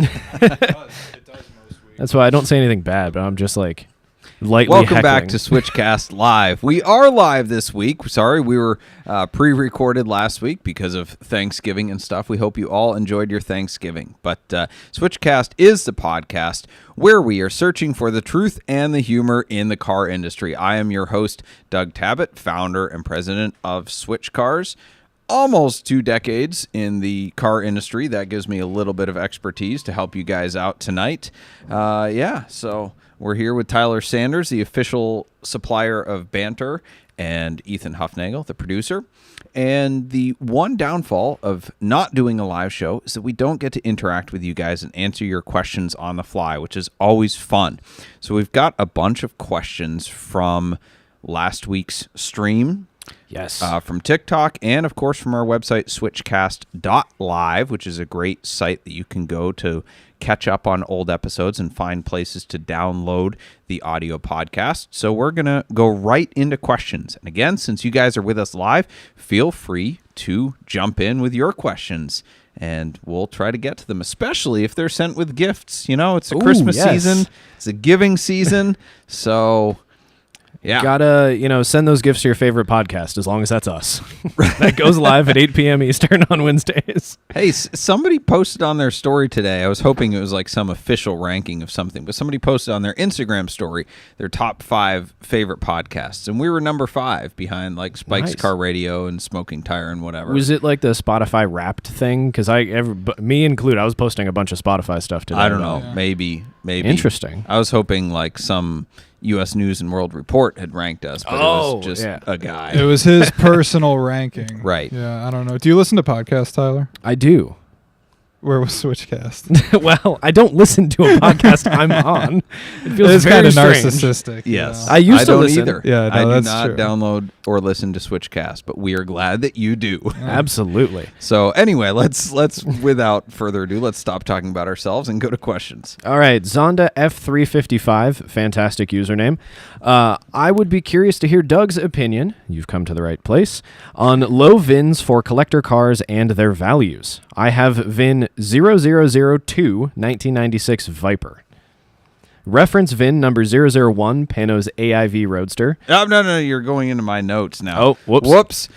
It does most weeks. That's why I don't say anything bad, but I'm just like lightly Welcome heckling. back to Switchcast Live. We are live this week. Sorry, we were pre-recorded last week because of Thanksgiving and stuff. We hope you all enjoyed your Thanksgiving. But Switchcast is the podcast where we are searching for the truth and the humor in the car industry. I am your host, Doug Tabbitt, founder and president of Switch Cars. Almost 2 decades in the car industry. That gives me a little bit of expertise to help you guys out tonight. So we're here with Tyler Sanders, the official supplier of Banter, and Ethan Huffnagel, the producer. And the one downfall of not doing a live show is that we don't get to interact with you guys and answer your questions on the fly, which is always fun. So we've got a bunch of questions from last week's stream. Yes. From TikTok and, of course, from our website, switchcast.live, which is a great site that you can go to catch up on old episodes and find places to download the audio podcast. So we're going to go right into questions. And again, since you guys are with us live, feel free to jump in with your questions. And we'll try to get to them, especially if they're sent with gifts. You know, it's a Christmas season. It's a giving season. So... yeah. Gotta, send those gifts to your favorite podcast, as long as that's us. That goes live at 8 p.m. Eastern on Wednesdays. Hey, somebody posted on their story today. I was hoping it was like some official ranking of something, but somebody posted on their Instagram story their top 5 favorite podcasts, and we were number 5 behind like Spike's Car Radio and Smoking Tire and whatever. Was it like the Spotify Wrapped thing? Because me included, I was posting a bunch of Spotify stuff today. I don't know. Yeah. Maybe. Interesting. I was hoping like some U.S. News and World Report had ranked us, but it was just a guy. It was his personal ranking. Right. Yeah, I don't know. Do you listen to podcasts, Tyler? I do. Where was Switchcast? Well, I don't listen to a podcast I'm on. It feels it's very kind of strange. narcissistic. Yes. I used to don't listen. either. Yeah, no, I do that's not true. download or listen to Switchcast, but we are glad that you do. Absolutely. So anyway, let's without further ado, let's stop talking about ourselves and go to questions. All right, Zonda F355, fantastic username. I would be curious to hear Doug's opinion, you've come to the right place, on low VINs for collector cars and their values. I have VIN 0002 1996 Viper. Reference VIN number 001 Pano's AIV Roadster. No, you're going into my notes now. Oh, whoops.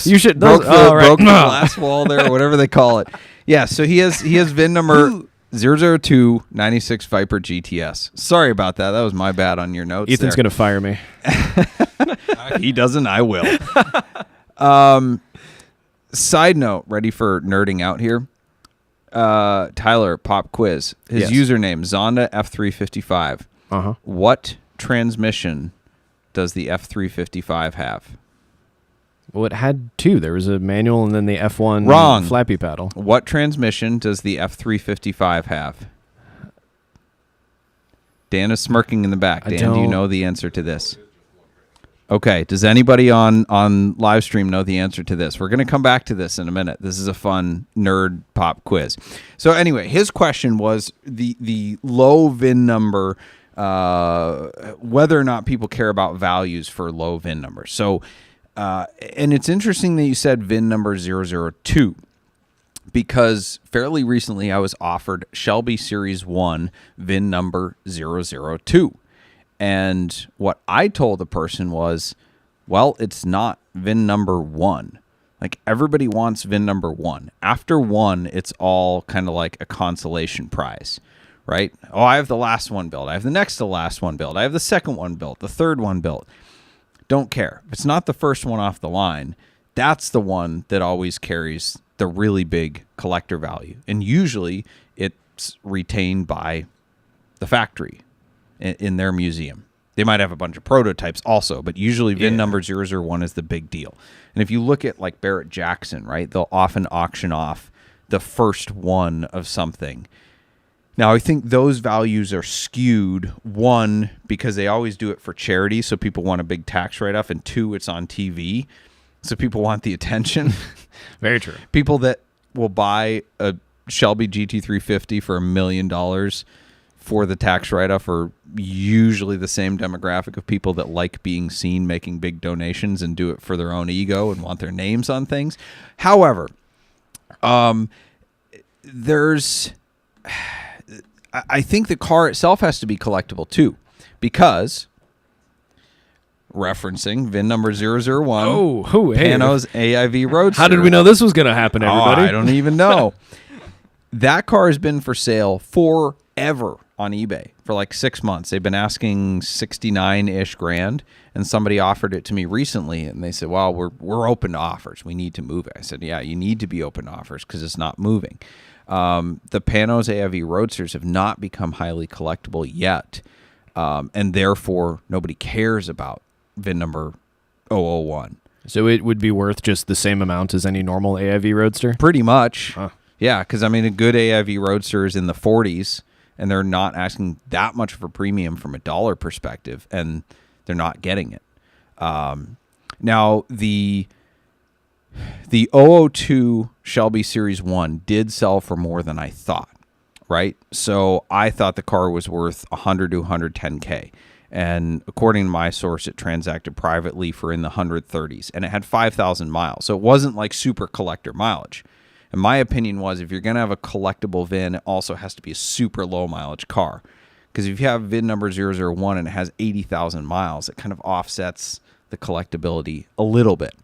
You should broke the glass wall there, or whatever they call it. Yeah, so he has VIN number 002 96 Viper GTS. Sorry about that. That was my bad on your notes. Ethan's going to fire me. He doesn't, I will. Side note, ready for nerding out here? Tyler, pop quiz. His username, Zonda F355. Uh-huh. What transmission does the F355 have? Well, it had 2. There was a manual and then the F1 Wrong. flappy paddle. What transmission does the F355 have? Dan is smirking in the back. Dan, do you know the answer to this? Okay, does anybody on live stream know the answer to this? We're going to come back to this in a minute. This is a fun nerd pop quiz. So anyway, his question was the low VIN number, whether or not people care about values for low VIN numbers. So, and it's interesting that you said VIN number 002, because fairly recently I was offered Shelby Series 1 VIN number 002. And what I told the person was, well, it's not VIN number 1. Like, everybody wants VIN number 1. After 1, it's all kind of like a consolation prize, right? Oh, I have the last one built. I have the next to last one built. I have the second one built, the third one built. Don't care. If it's not the first one off the line, that's the one that always carries the really big collector value. And usually it's retained by the factory in their museum. They might have a bunch of prototypes also, but usually VIN number 001 is the big deal. And if you look at like Barrett-Jackson, right, they'll often auction off the first one of something. Now, I think those values are skewed, 1, because they always do it for charity, so people want a big tax write-off, and 2, it's on TV, so people want the attention. Very true. People that will buy a Shelby GT350 for $1 million for the tax write-off are usually the same demographic of people that like being seen making big donations and do it for their own ego and want their names on things. However, there's I think the car itself has to be collectible too, because referencing VIN number 001. Oh, hey. Panos AIV Roadster. How did we know this was going to happen, everybody? I don't even know. That car has been for sale forever on eBay for like 6 months. They've been asking 69-ish grand, and somebody offered it to me recently, and they said, well, we're open to offers. We need to move it. I said, yeah, you need to be open to offers because it's not moving. The Panos AIV Roadsters have not become highly collectible yet, and therefore nobody cares about VIN number 001. So it would be worth just the same amount as any normal AIV Roadster? Pretty much. Huh. Yeah, because, I mean, a good AIV Roadster is in the 40s, and they're not asking that much of a premium from a dollar perspective, and they're not getting it. Now, the 002 Shelby Series 1 did sell for more than I thought, right? So I thought the car was worth 100 to 110K. And according to my source, it transacted privately for in the 130s, and it had 5,000 miles. So it wasn't like super collector mileage. And my opinion was, if you're going to have a collectible VIN, it also has to be a super low mileage car. Because if you have VIN number 001 and it has 80,000 miles, it kind of offsets the collectability a little bit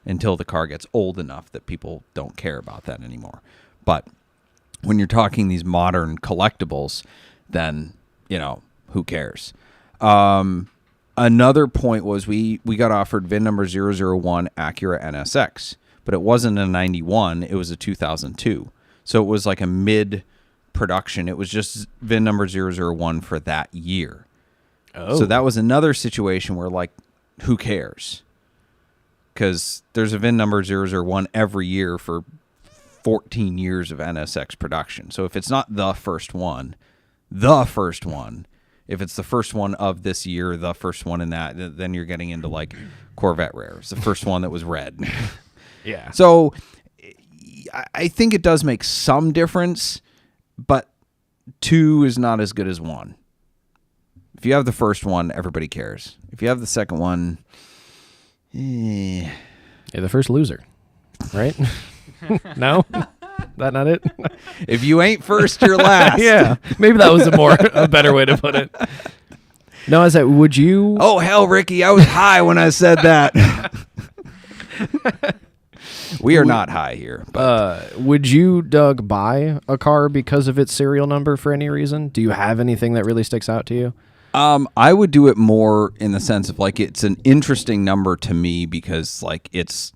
until the car gets old enough that people don't care about that anymore. But when you're talking these modern collectibles, then, you know, who cares? Another point was we got offered VIN number 001 Acura NSX, but it wasn't a 91, it was a 2002. So it was like a mid-production. It was just VIN number 001 for that year. Oh. So that was another situation where, like, who cares? Because there's a VIN number 001 every year for 14 years of NSX production. So if it's not the first one, if it's the first one of this year, the first one in that, then you're getting into like Corvette rares, the first one that was red. Yeah. So I think it does make some difference, but 2 is not as good as 1. If you have the first one, everybody cares. If you have the second one, You're the first loser, right? No? That not it? If you ain't first, you're last. Yeah. Maybe that was a better way to put it. No, I said, would you? Oh, hell, Ricky, I was high when I said that. We are not high here. But. Would you, Doug, buy a car because of its serial number for any reason? Do you have anything that really sticks out to you? I would do it more in the sense of, like, it's an interesting number to me because, like, it's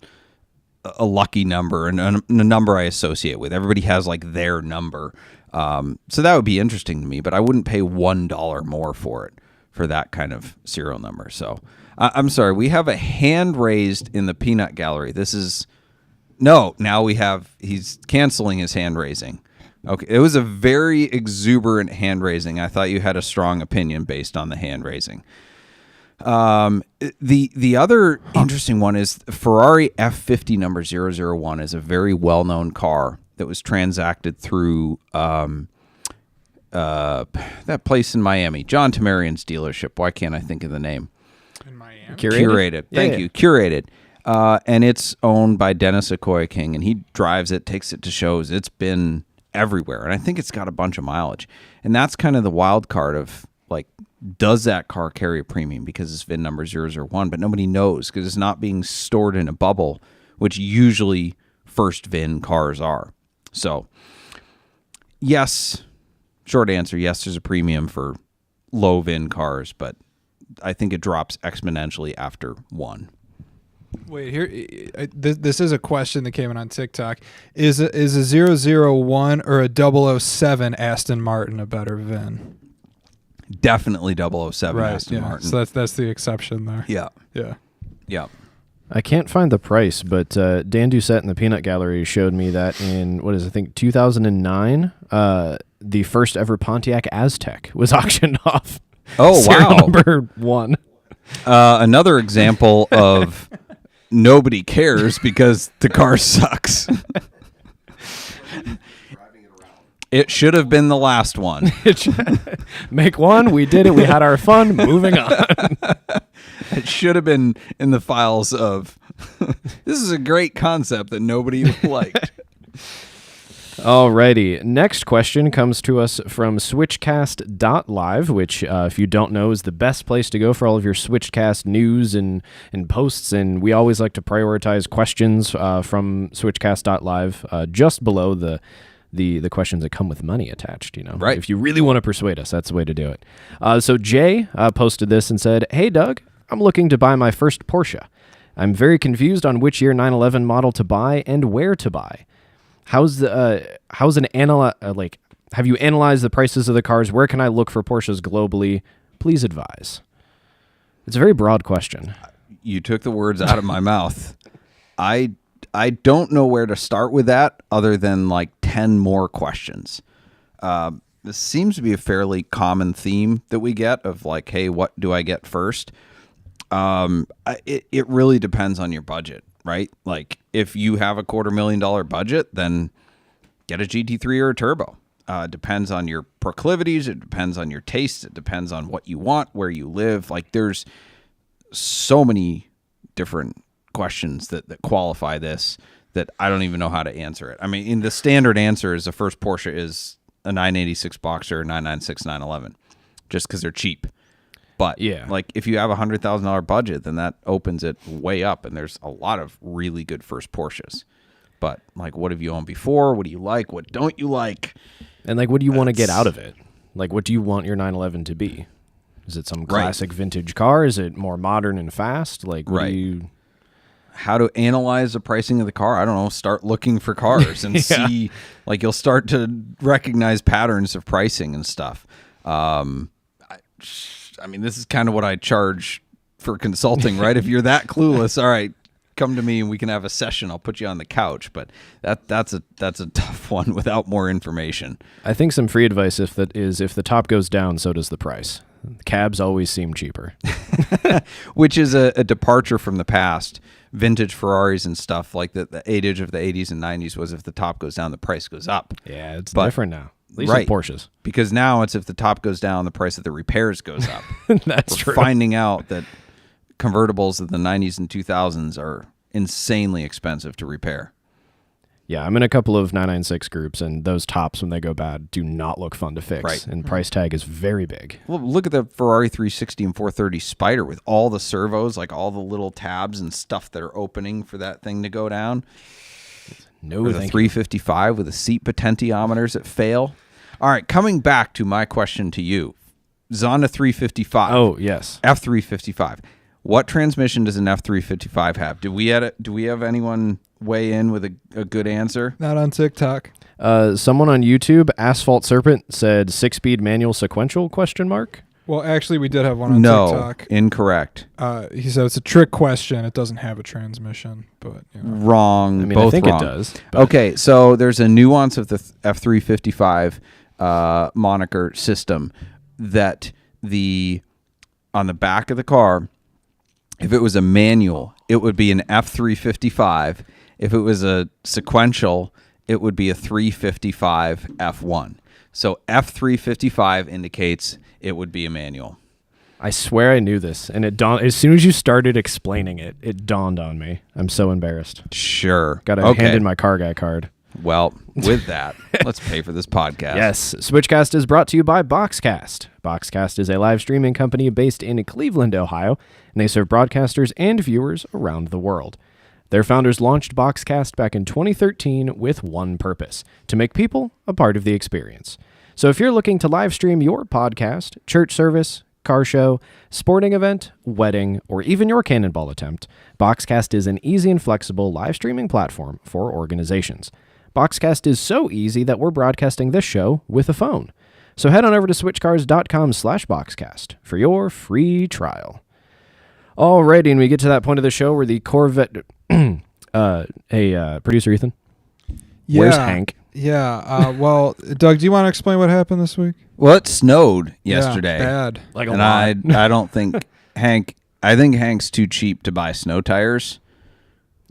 a lucky number and a number I associate with. Everybody has, like, their number. So that would be interesting to me, but I wouldn't pay $1 more for it, for that kind of serial number. So I'm sorry. We have a hand raised in the peanut gallery. He's canceling his hand raising. Okay. It was a very exuberant hand raising. I thought you had a strong opinion based on the hand raising. The other interesting one is Ferrari F50 number 001 is a very well-known car that was transacted through that place in Miami, John Tamarian's dealership. Why can't I think of the name? In Miami? Curated. Thank you. Curated. And it's owned by Dennis Akoya King, and he drives it, takes it to shows. It's been everywhere, and I think it's got a bunch of mileage. And that's kind of the wild card of, like, does that car carry a premium because it's VIN number 001, but nobody knows because it's not being stored in a bubble, which usually first VIN cars are. So, yes, short answer, yes, there's a premium for low VIN cars, but I think it drops exponentially after 1. Wait, here. This is a question that came in on TikTok. Is a 001 or a 007 Aston Martin a better VIN? Definitely 007 Aston Martin. So that's the exception there. Yeah. I can't find the price, but Dan Doucette in the Peanut Gallery showed me that in, 2009, the first ever Pontiac Aztek was auctioned off. Oh, Serial wow. number 1. Another example of nobody cares because the car sucks. It should have been the last one. Make one. We did it. We had our fun. Moving on. It should have been in the files of, this is a great concept that nobody liked. Alrighty. Next question comes to us from switchcast.live, which, if you don't know, is the best place to go for all of your Switchcast news and posts. And we always like to prioritize questions from switchcast.live just below the questions that come with money attached, Right. If you really want to persuade us, that's the way to do it. So Jay posted this and said, "Hey, Doug, I'm looking to buy my first Porsche. I'm very confused on which year 911 model to buy and where to buy. Have you analyzed the prices of the cars? Where can I look for Porsches globally? Please advise." It's a very broad question. You took the words out of my mouth. I don't know where to start with that other than like 10 more questions. This seems to be a fairly common theme that we get of like, hey, what do I get first? It really depends on your budget, right? Like if you have a $250,000 budget, then get a GT3 or a turbo. Depends on your proclivities. It depends on your taste. It depends on what you want, where you live. Like there's so many different questions that qualify this that I don't even know how to answer it. I mean, the standard answer is the first Porsche is a 986 Boxer, 996, 911, just because they're cheap. But yeah, like if you have a $100,000 budget, then that opens it way up, and there's a lot of really good first Porsches. But like, what have you owned before? What do you like? What don't you like? And like, what do you want to get out of it? Like, what do you want your 911 to be? Is it some classic vintage car? Is it more modern and fast? Like, what do you... How to analyze the pricing of the car? I don't know. Start looking for cars and see. Like, you'll start to recognize patterns of pricing and stuff. I mean, this is kind of what I charge for consulting, right? If you're that clueless, all right, come to me and we can have a session. I'll put you on the couch. But that's a tough one without more information. I think some free advice if the top goes down, so does the price. Cabs always seem cheaper. Which is a departure from the past. Vintage Ferraris and stuff like the adage of the 80s and 90s was if the top goes down, the price goes up. Yeah, it's different now. At least right. with Porsches. Because now it's if the top goes down, the price of the repairs goes up. That's We're true. finding out that convertibles of the 90s and 2000s are insanely expensive to repair. Yeah, I'm in a couple of 996 groups, and those tops, when they go bad, do not look fun to fix. Right. And price tag is very big. Well, look at the Ferrari 360 and 430 Spider with all the servos, like all the little tabs and stuff that are opening for that thing to go down. No, or the 355 with the seat potentiometers that fail. All right, coming back to my question to you. Zonda 355. Oh, yes. F355. What transmission does an F355 have? Do we have anyone weigh in with a good answer? Not on TikTok. Someone on YouTube, Asphalt Serpent, said 6-speed manual sequential ? Well, actually, we did have one on TikTok. Incorrect. He said it's a trick question. It doesn't have a transmission, but Wrong. I mean, both I think wrong. it does. But. Okay, so there's a nuance of the F355 moniker system that on the back of the car, if it was a manual, it would be an F355. If it was a sequential, it would be a 355 F1. So F355 indicates it would be a manual. I swear I knew this, and it dawned as soon as you started explaining it. It dawned on me. I'm so embarrassed. Sure. Got to hand in my car guy card. Well, with that, let's pay for this podcast. Yes. Switchcast is brought to you by Boxcast. Boxcast is a live streaming company based in Cleveland, Ohio, and they serve broadcasters and viewers around the world. Their founders launched Boxcast back in 2013 with one purpose: to make people a part of the experience. So if you're looking to live stream your podcast, church service, car show, sporting event, wedding, or even your cannonball attempt, Boxcast is an easy and flexible live streaming platform for organizations. Boxcast is so easy that we're broadcasting this show with a phone. So head on over to switchcars.com/Boxcast for your free trial. Alrighty, and we get to that point of the show where the Corvette... hey, producer Ethan? Yeah. Where's Hank? Yeah. Well, Doug, do you want to explain what happened this week? Well, it snowed yesterday. Yeah, bad. Like a and lot. I don't think I think Hank's too cheap to buy snow tires.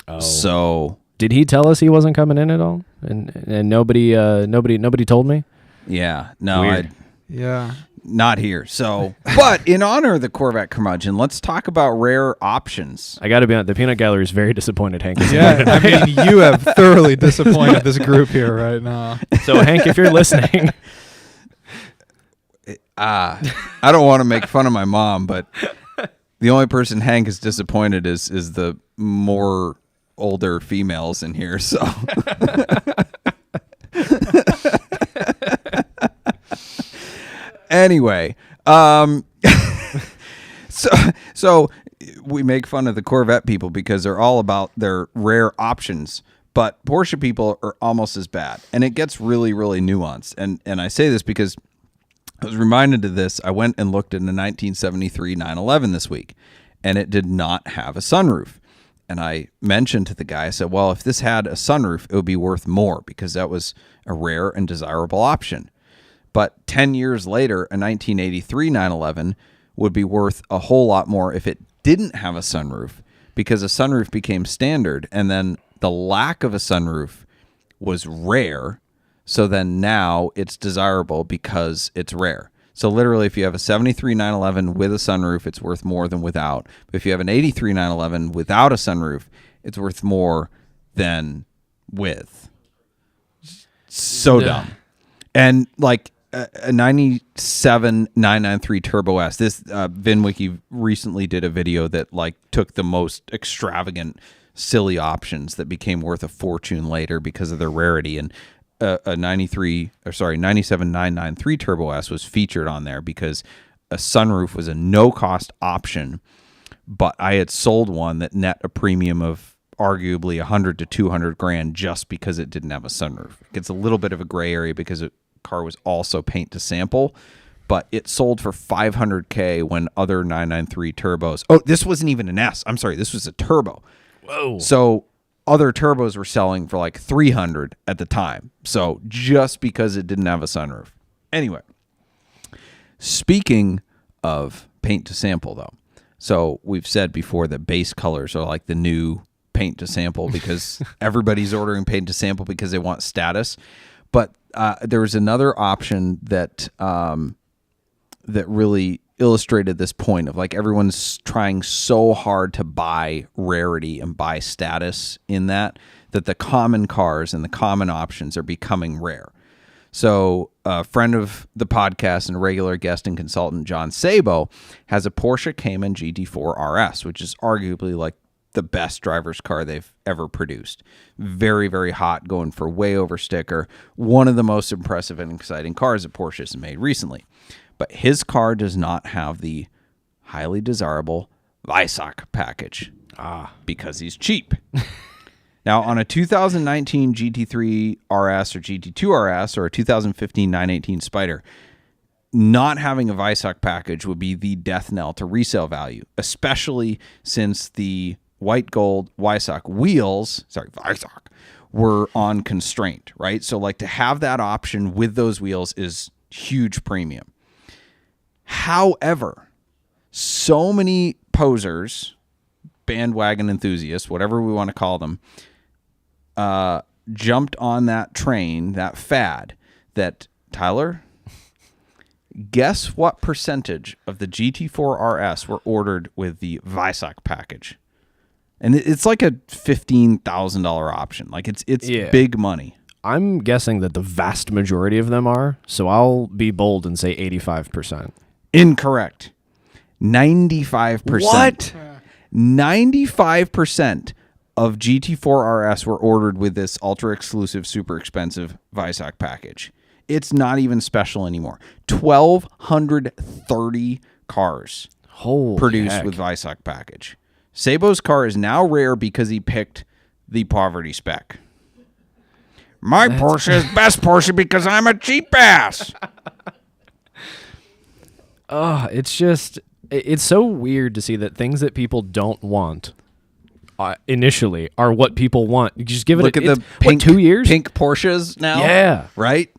Oh. So Did he tell us he wasn't coming in at all? And nobody told me? yeah, no, Weird. Yeah. Not here. So, but in honor of the Corvette curmudgeon, let's talk about rare options. I got to be honest, the peanut gallery is very disappointed, Hank. Yeah, I mean, you have thoroughly disappointed this group here right now. So, Hank, if you're listening, I don't want to make fun of my mom, but the only person Hank is disappointed is the more older females in here. So, anyway, so we make fun of the Corvette people because they're all about their rare options, but Porsche people are almost as bad, and it gets really, really nuanced. And I say this because I was reminded of this. I went and looked at a 1973 911 this week, and it did not have a sunroof. And I mentioned to the guy, I said, well, if this had a sunroof, it would be worth more because that was a rare and desirable option. But 10 years later, a 1983 911 would be worth a whole lot more if it didn't have a sunroof, because a sunroof became standard, and then the lack of a sunroof was rare. So then now it's desirable because it's rare. So literally, if you have a 73 911 with a sunroof, it's worth more than without. But if you have an 83 911 without a sunroof, it's worth more than with. So dumb. And like a 97 993 Turbo S. This VinWiki recently did a video that like took the most extravagant, silly options that became worth a fortune later because of their rarity. And a 97 993 Turbo S was featured on there because a sunroof was a no-cost option, but I had sold one that net a premium of arguably 100 to 200 grand just because it didn't have a sunroof. It gets a little bit of a gray area because the car was also paint to sample, but it sold for $500K when other 993 turbos. Oh, this wasn't even an S. I'm sorry, this was a turbo. whoa. So other turbos were selling for like 300 at the time. So just because it didn't have a sunroof. Anyway, speaking of paint to sample though. So we've said before that base colors are like the new paint to sample because everybody's ordering paint to sample because they want status. But there was another option that that really illustrated this point of like everyone's trying so hard to buy rarity and buy status in that the common cars and the common options are becoming rare. So a friend of the podcast and regular guest and consultant, John Sabo, has a Porsche Cayman GT4 RS, which is arguably like the best driver's car they've ever produced. Very, very hot, going for way over sticker. One of the most impressive and exciting cars that Porsche has made recently. But his car does not have the highly desirable Weissach package because he's cheap. Now, on a 2019 GT3 RS or GT2 RS or a 2015 918 Spyder, not having a Weissach package would be the death knell to resale value, especially since the white gold Weissach wheels, Weissach, were on constraint, right? So like to have that option with those wheels is huge premium. However, so many posers, bandwagon enthusiasts, whatever we want to call them, jumped on that train, that fad, that, Tyler, guess what percentage of the GT4 RS were ordered with the Weissach package? And it's like a $15,000 option. Like it's big money. I'm guessing that the vast majority of them are, so I'll be bold and say 85%. Incorrect. 95%. What? 95% of GT4 RS were ordered with this ultra exclusive, super expensive Weissach package. It's not even special anymore. 1,230 cars produced with Weissach package. Sabo's car is now rare because he picked the poverty spec. My Porsche is best Porsche because I'm a cheap ass. It's so weird to see that things that people don't want initially are what people want. You just give it Look at the pink, 2 years? Pink Porsches now. Yeah. Right?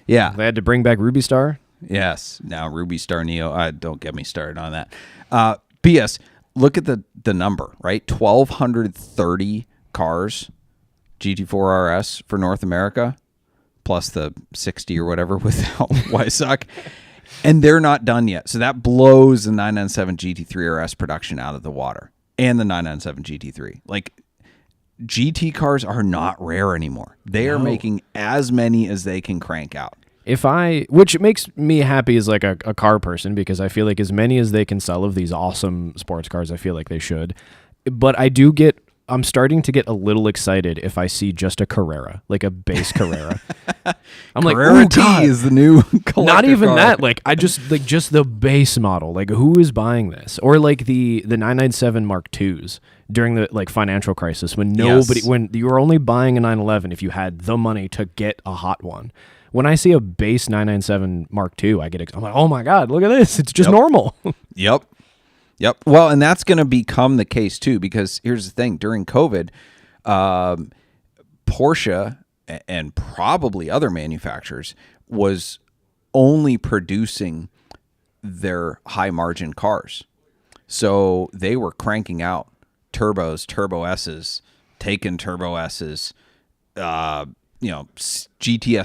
Yeah. They had to bring back Ruby Star. Yes. Now Ruby Star Neo. Don't get me started on that. P.S. Look at the number, right? 1,230 cars, GT4 RS for North America, plus the 60 or whatever without Weissach. And they're not done yet. So that blows the 997 GT3 RS production out of the water and the 997 GT3. Like, GT cars are not rare anymore. They are making as many as they can crank out. Which makes me happy as like a car person, because I feel like as many as they can sell of these awesome sports cars, I feel like they should. But I'm starting to get a little excited if I see just a Carrera, like a base Carrera. I'm Carrera like, T God. is the new collector Not even car. that. Like, I just the base model. Like, who is buying this? Or like the 997 Mark IIs during the like financial crisis, when when you were only buying a 911 if you had the money to get a hot one. When I see a base 997 Mark II, I'm like, oh my God, look at this. It's just normal. Yep. Well, and that's going to become the case too, because here's the thing. During COVID, Porsche and probably other manufacturers was only producing their high margin cars. So they were cranking out turbos, Turbo S's, Taycan Turbo S's, GTS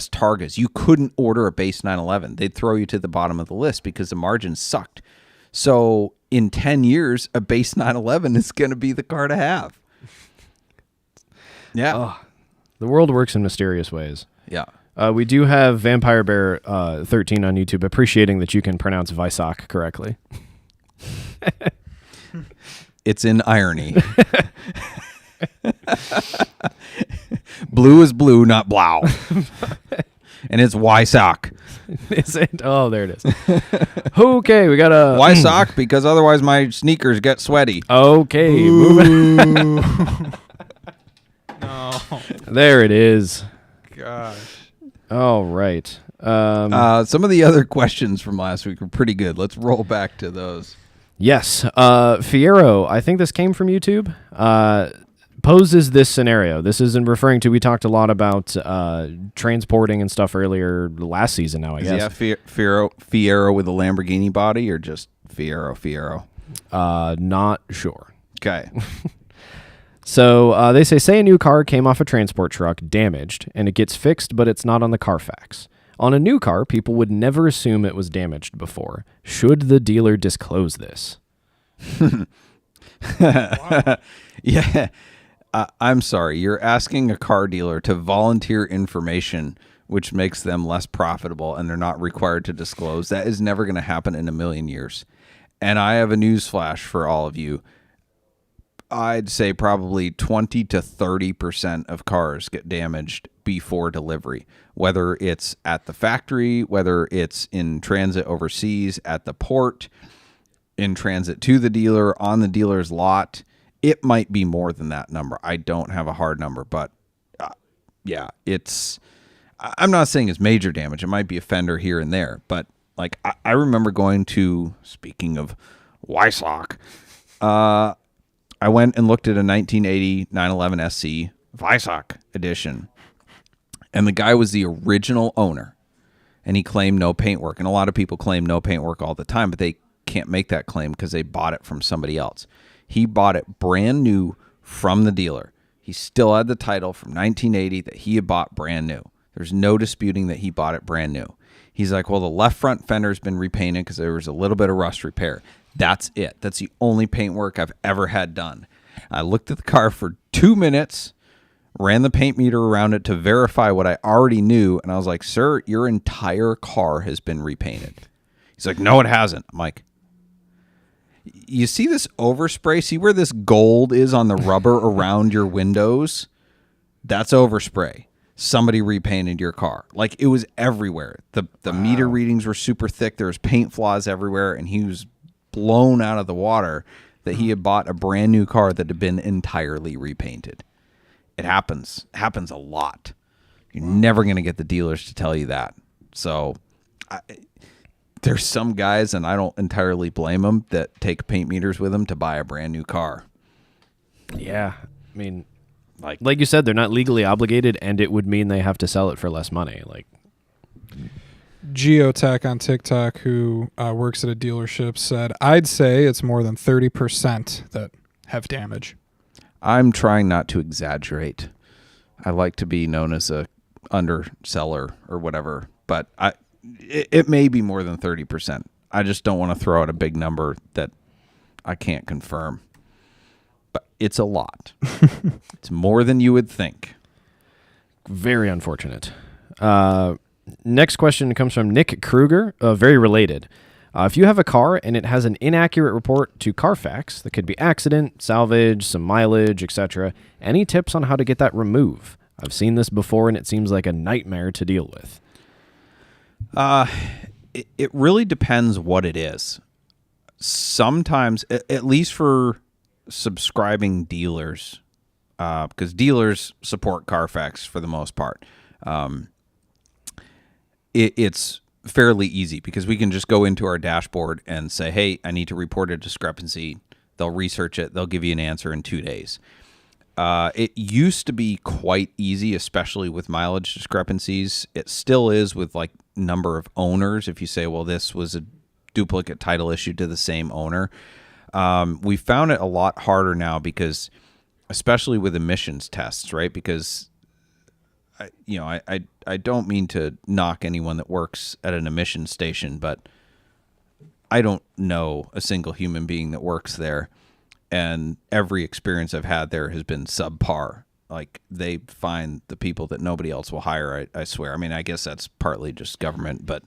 Targas. You couldn't order a base 911. They'd throw you to the bottom of the list because the margins sucked. So in 10 years, a base 911 is going to be the car to have. Yeah. Oh, the world works in mysterious ways. Yeah. We do have Vampire Bear 13 on YouTube appreciating that you can pronounce Weissach correctly. It's in irony. Blue is blue, not blau. And it's Weissach. Is it? Oh, there it is. Okay, we got a... Weissach, because otherwise my sneakers get sweaty. Okay, moving. No. There it is. Gosh. All right. Some of the other questions from last week were pretty good. Let's roll back to those. Yes. Fiero, I think this came from YouTube, poses this scenario. This isn't referring to, we talked a lot about transporting and stuff earlier last season now, I guess. Yeah, Fiero with a Lamborghini body, or just Fiero? Not sure. Okay. So they say a new car came off a transport truck damaged, and it gets fixed, but it's not on the Carfax. On a new car, people would never assume it was damaged before. Should the dealer disclose this? Yeah. I'm sorry. You're asking a car dealer to volunteer information which makes them less profitable, and they're not required to disclose. That is never going to happen in a million years. And I have a news flash for all of you. I'd say probably 20 to 30% of cars get damaged before delivery, whether it's at the factory, whether it's in transit overseas, at the port, in transit to the dealer, on the dealer's lot. It might be more than that number. I don't have a hard number, but yeah, I'm not saying it's major damage. It might be a fender here and there, but like I remember going to, speaking of Weissach, I went and looked at a 1980 911 SC Weissach edition, and the guy was the original owner, and he claimed no paintwork. And a lot of people claim no paintwork all the time, but they can't make that claim because they bought it from somebody else. He bought it brand new from the dealer. He still had the title from 1980 that he had bought brand new. There's no disputing that he bought it brand new. He's like, well, the left front fender's been repainted because there was a little bit of rust repair. That's it. That's the only paintwork I've ever had done. I looked at the car for 2 minutes, ran the paint meter around it to verify what I already knew, and I was like, sir, your entire car has been repainted. He's like, no, it hasn't. I'm like, you see this overspray? See where this gold is on the rubber around your windows? That's overspray. Somebody repainted your car. Like, it was everywhere. The meter readings were super thick. There was paint flaws everywhere, and he was blown out of the water that he had bought a brand new car that had been entirely repainted. It happens. It happens a lot. You're never going to get the dealers to tell you that. So there's some guys, and I don't entirely blame them, that take paint meters with them to buy a brand new car. Yeah. I mean, like you said, they're not legally obligated, and it would mean they have to sell it for less money. Like, Geotech on TikTok, who works at a dealership, said, I'd say it's more than 30% that have damage. I'm trying not to exaggerate. I like to be known as a underseller or whatever, but it may be more than 30%. I just don't want to throw out a big number that I can't confirm. But it's a lot. It's more than you would think. Very unfortunate. Next question comes from Nick Kruger, very related. If you have a car and it has an inaccurate report to Carfax, that could be accident, salvage, some mileage, etc., any tips on how to get that removed? I've seen this before, and it seems like a nightmare to deal with. It really depends what it is. Sometimes, at least for subscribing dealers, because dealers support Carfax for the most part, it's fairly easy because we can just go into our dashboard and say, hey, I need to report a discrepancy. They'll research it. They'll give you an answer in 2 days. It used to be quite easy, especially with mileage discrepancies. It still is with like number of owners. If you say, well, this was a duplicate title issued to the same owner. We found it a lot harder now because, especially with emissions tests, right? Because I don't mean to knock anyone that works at an emissions station, but I don't know a single human being that works there. And every experience I've had there has been subpar. Like, they find the people that nobody else will hire, I swear. I mean, I guess that's partly just government, but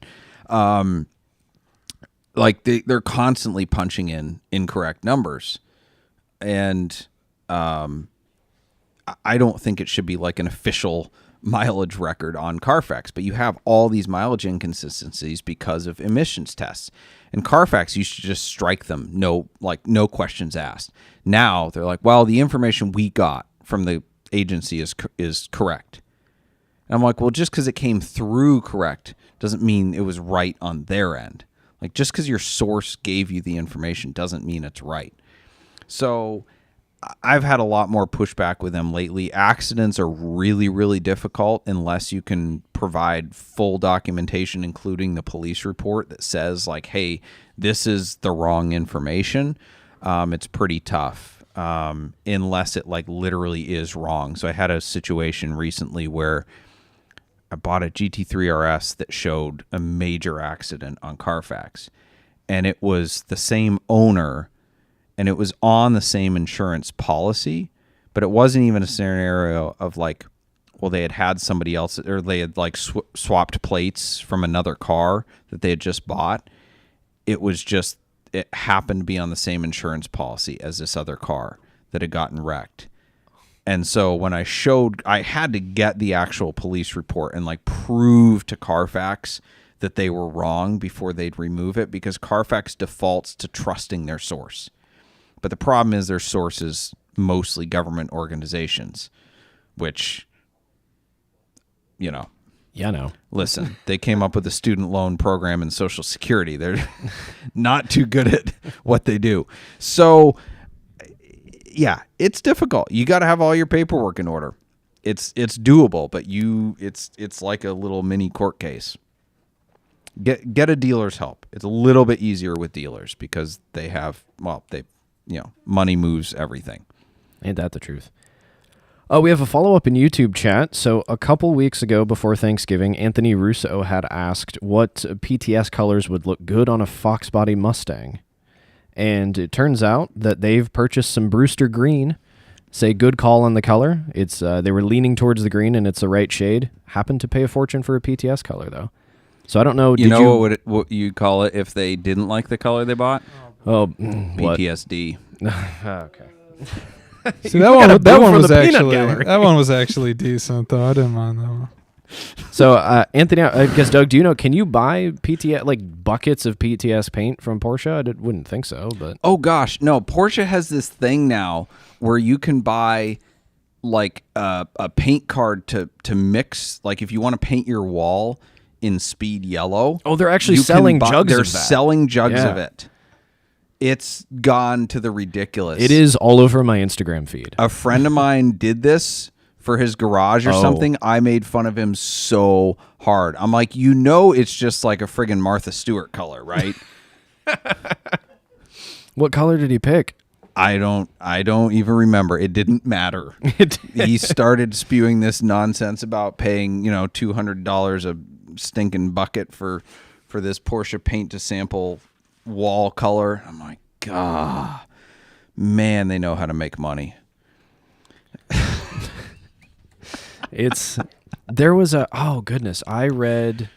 like they're constantly punching in incorrect numbers. And I don't think it should be like an official mileage record on Carfax, but you have all these mileage inconsistencies because of emissions tests. And Carfax used to just strike them, no questions asked. Now they're like, well, the information we got from the agency is correct. And I'm like, well, just because it came through correct doesn't mean it was right on their end. Like, just because your source gave you the information doesn't mean it's right. So I've had a lot more pushback with them lately. Accidents are really, really difficult unless you can provide full documentation, including the police report that says, like, hey, this is the wrong information. It's pretty tough unless it like literally is wrong. So I had a situation recently where I bought a GT3 RS that showed a major accident on Carfax, and it was the same owner, and it was on the same insurance policy, but it wasn't even a scenario of like, well, they had somebody else, or they had like swapped plates from another car that they had just bought. It was just, it happened to be on the same insurance policy as this other car that had gotten wrecked. And so when I had to get the actual police report and like prove to Carfax that they were wrong before they'd remove it, because Carfax defaults to trusting their source. But the problem is their source is mostly government organizations, which, Yeah, no. Listen, they came up with a student loan program and Social Security. They're not too good at what they do. So, yeah, it's difficult. You got to have all your paperwork in order. It's doable, but it's like a little mini court case. Get a dealer's help. It's a little bit easier with dealers because they have, money moves everything. Ain't that the truth? We have a follow-up in YouTube chat. So a couple weeks ago before Thanksgiving, Anthony Russo had asked what PTS colors would look good on a Fox body Mustang. And it turns out that they've purchased some Brewster green. Say good call on the color. It's they were leaning towards the green, and it's the right shade. Happened to pay a fortune for a PTS color, though. So I don't know. What you call it if they didn't like the color they bought? Oh, PTSD. Okay. See, that one was actually decent though. I didn't mind that one. So Anthony, I guess Doug, do you know? Can you buy PTS like buckets of PTS paint from Porsche? I wouldn't think so, but oh gosh, no. Porsche has this thing now where you can buy like a paint card to mix. Like if you want to paint your wall in speed yellow. Oh, they're actually selling jugs of that. They're selling jugs of it. It's gone to the ridiculous. It is all over my Instagram feed. A friend of mine did this for his garage or something. I made fun of him so hard. I'm like, it's just like a friggin' Martha Stewart color, right? What color did he pick? I don't even remember. It didn't matter. He started spewing this nonsense about paying, $200 a stinking bucket for this Porsche paint to sample wall color. I'm like, God, man, they know how to make money. There was oh goodness, I read,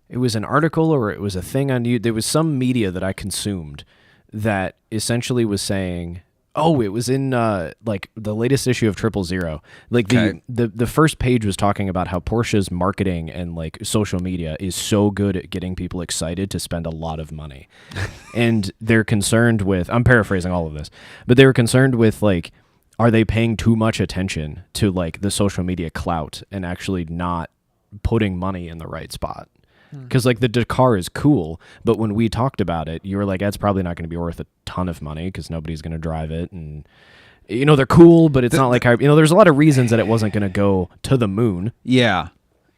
it was an article or it was a thing on you. There was some media that I consumed that essentially was saying, oh, it was in like the latest issue of 000. Like the first page was talking about how Porsche's marketing and like social media is so good at getting people excited to spend a lot of money. And they're concerned with, I'm paraphrasing all of this, but they were concerned with like, are they paying too much attention to like the social media clout and actually not putting money in the right spot? Because like the Dakar is cool, but when we talked about it, you were like, that's probably not going to be worth a ton of money because nobody's going to drive it. And, you know, they're cool, but it's not like, there's a lot of reasons that it wasn't going to go to the moon. Yeah.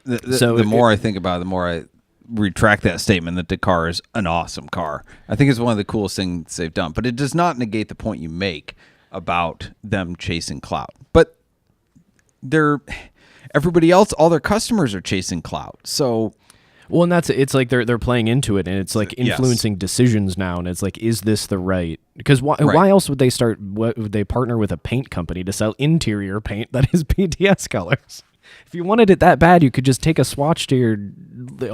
The more I think about it, the more I retract that statement that Dakar is an awesome car. I think it's one of the coolest things they've done, but it does not negate the point you make about them chasing clout. But everybody else, all their customers are chasing clout. So... Well, and it's like they're playing into it, and it's like influencing decisions now, and it's like, is this the right? Because why else would they would they partner with a paint company to sell interior paint that is PTS colors? If you wanted it that bad, you could just take a swatch to your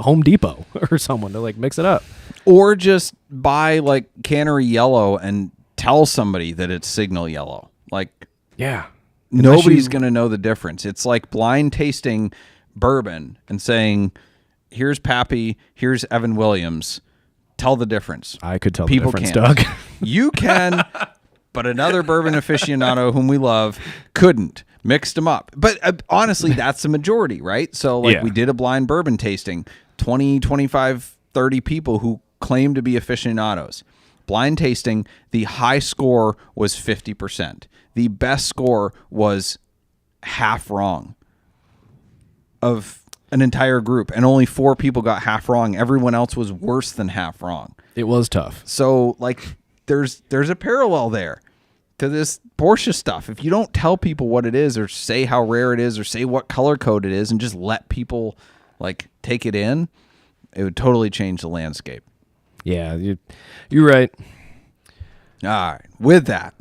Home Depot or someone to like mix it up, or just buy like Cannery yellow and tell somebody that it's Signal yellow. Like, yeah, nobody's gonna know the difference. It's like blind tasting bourbon and saying, here's Pappy, here's Evan Williams. Tell the difference. I could tell People the difference, can't. Doug. You can, but another bourbon aficionado whom we love couldn't. Mixed them up. But honestly, that's the majority, right? So like we did a blind bourbon tasting, 20, 25, 30 people who claim to be aficionados. Blind tasting, the high score was 50%. The best score was half wrong of an entire group, and only 4 people got half wrong. Everyone else was worse than half wrong. It was tough. So like there's a parallel there to this Porsche stuff. If you don't tell people what it is or say how rare it is or say what color code it is and just let people like take it in, it would totally change the landscape. Yeah, you're right. All right. With that,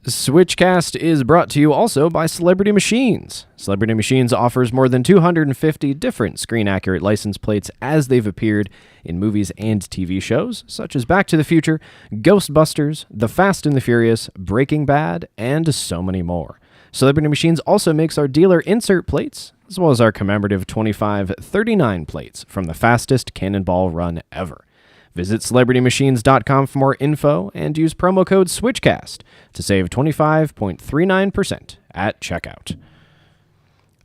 Switchcast is brought to you also by Celebrity Machines. Celebrity Machines offers more than 250 different screen-accurate license plates as they've appeared in movies and TV shows, such as Back to the Future, Ghostbusters, The Fast and the Furious, Breaking Bad, and so many more. Celebrity Machines also makes our dealer insert plates, as well as our commemorative 2539 plates from the fastest cannonball run ever. Visit CelebrityMachines.com for more info and use promo code SWITCHCAST to save 25.39% at checkout.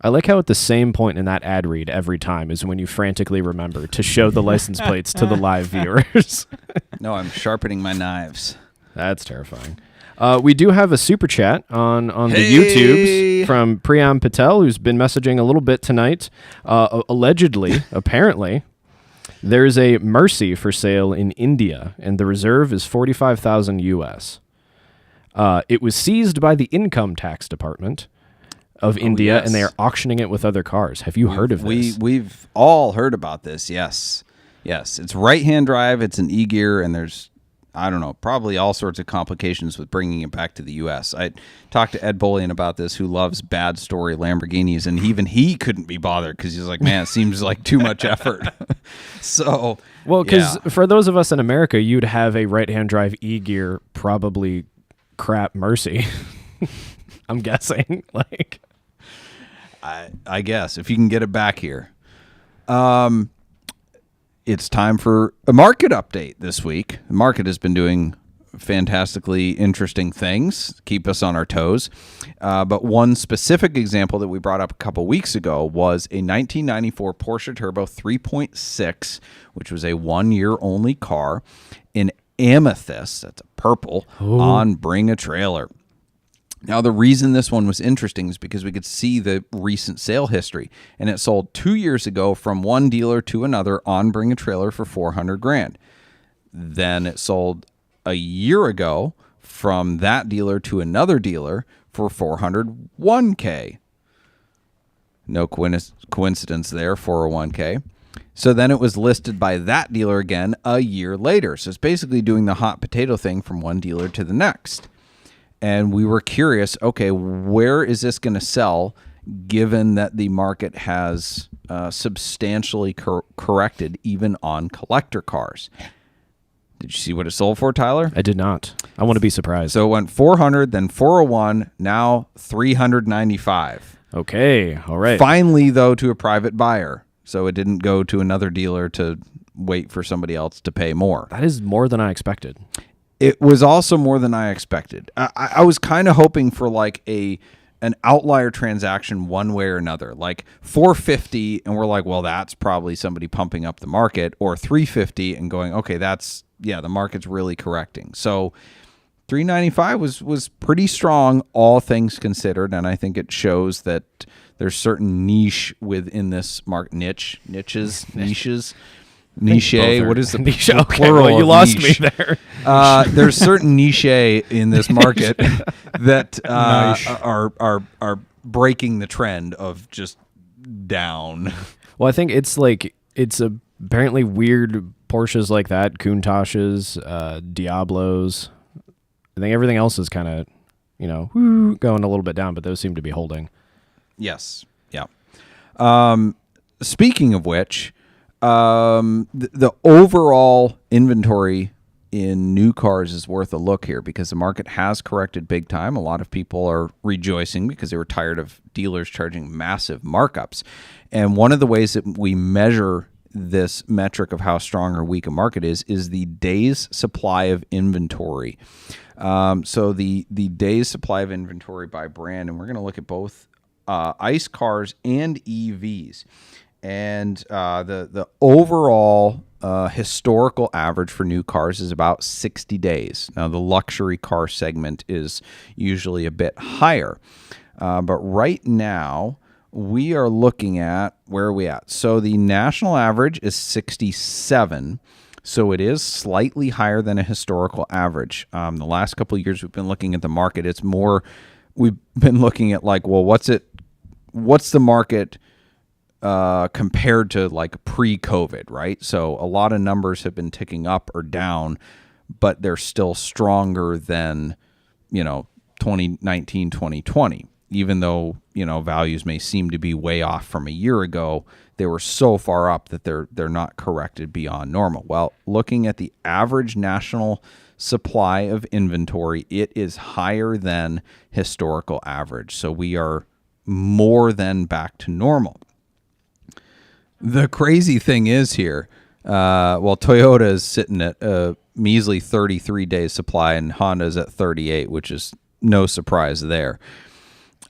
I like how at the same point in that ad read every time is when you frantically remember to show the license plates to the live viewers. No, I'm sharpening my knives. That's terrifying. We do have a super chat on the YouTubes from Priyam Patel, who's been messaging a little bit tonight. Allegedly, apparently, there's a Mercy for sale in India, and the reserve is $45,000 US. It was seized by the income tax department of India, yes. and they are auctioning it with other cars. Have you heard of this? We've all heard about this. Yes. It's right-hand drive. It's an e-gear, and there's, I don't know, probably all sorts of complications with bringing it back to the U.S. I talked to Ed Bullion about this, who loves bad story Lamborghinis, and even he couldn't be bothered because he's like, man, it seems like too much effort. So, well, because for those of us in America, you'd have a right-hand drive e-gear, probably crap Mercy. I'm guessing. Like, I guess if you can get it back here. It's time for a market update this week. The market has been doing fantastically interesting things, keep us on our toes. But one specific example that we brought up a couple weeks ago was a 1994 Porsche Turbo 3.6, which was a 1-year-only car in amethyst, that's a purple, on Bring a Trailer. Now, the reason this one was interesting is because we could see the recent sale history, and it sold 2 years ago from one dealer to another on Bring a Trailer for $400,000. Then it sold a year ago from that dealer to another dealer for $401K. No coincidence there, 401k. So then it was listed by that dealer again a year later. So it's basically doing the hot potato thing from one dealer to the next. And we were curious, okay, where is this going to sell given that the market has substantially corrected even on collector cars? Did you see what it sold for, Tyler? I did not. I want to be surprised. So it went 400, then 401, now 395. Okay, all right. Finally, though, to a private buyer. So it didn't go to another dealer to wait for somebody else to pay more. That is more than I expected. It was also more than I expected. I was kind of hoping for like an outlier transaction one way or another, like 450, and we're like, well, that's probably somebody pumping up the market, or 350 and going, okay, the market's really correcting. So 395 was pretty strong, all things considered, and I think it shows that there's certain niche within this market. Niches. Niche. What is the niche? Okay, plural? well, you of lost niche? me there. There's certain niche in this market that are breaking the trend of just down. Well, I think it's apparently weird Porsches like that, Countach's, Diablos. I think everything else is kind of, going a little bit down, but those seem to be holding. Yes. Yeah. Speaking of which, the overall inventory in new cars is worth a look here because the market has corrected big time. A lot of people are rejoicing because they were tired of dealers charging massive markups. And one of the ways that we measure this metric of how strong or weak a market is the days supply of inventory. So the days supply of inventory by brand, and we're going to look at both ICE cars and EVs. And the overall historical average for new cars is about 60 days. Now, the luxury car segment is usually a bit higher. But right now, we are looking at, where are we at? So the national average is 67. So it is slightly higher than a historical average. The last couple of years we've been looking at the market. It's more, we've been looking at like, well, what's the market compared to like pre-COVID, right? So a lot of numbers have been ticking up or down, but they're still stronger than, 2019, 2020. Even though, values may seem to be way off from a year ago, they were so far up that they're not corrected beyond normal. Well, looking at the average national supply of inventory, it is higher than historical average. So we are more than back to normal. The crazy thing is here, Toyota is sitting at a measly 33 days supply and Honda's at 38, which is no surprise there.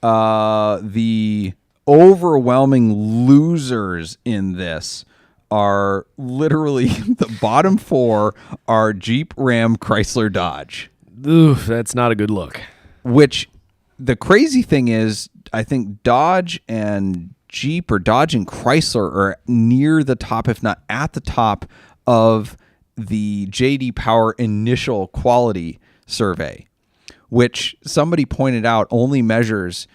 The overwhelming losers in this are literally the bottom four are Jeep, Ram, Chrysler, Dodge. Oof, that's not a good look. Which the crazy thing is, I think Dodge and Jeep or Dodge and Chrysler are near the top, if not at the top of the J.D. Power initial quality survey, which somebody pointed out only measures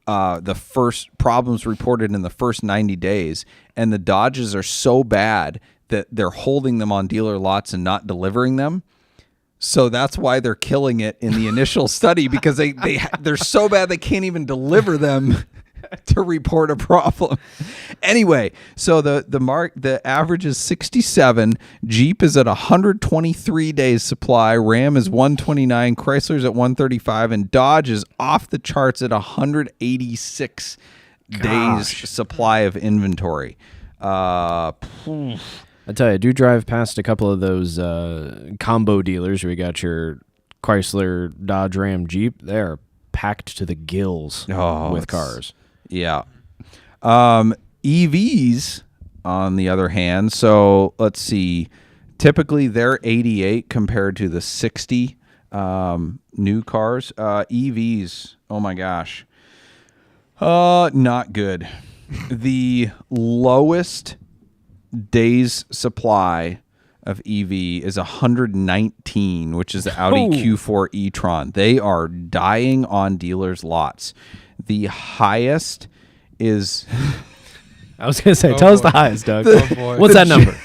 the first problems reported in the first 90 days. And the Dodges are so bad that they're holding them on dealer lots and not delivering them. So that's why they're killing it in the initial study, because they're so bad they can't even deliver them to report a problem. Anyway, so the average is 67. Jeep is at 123 days supply. Ram is 129. Chrysler's at 135, and Dodge is off the charts at 186 days supply of inventory. I tell you, I do drive past a couple of those combo dealers where you got your Chrysler, Dodge, Ram, Jeep. They're packed to the gills with cars. Yeah. EVs, on the other hand, so let's see. Typically, they're 88 compared to the 60 new cars. EVs, oh my gosh. Not good. The lowest days supply of EV is 119, which is the Audi Q4 e-tron. They are dying on dealers' lots. The highest is I was going to say, Oh, tell us boy. the highs, Doug. Oh, boy. What's that number?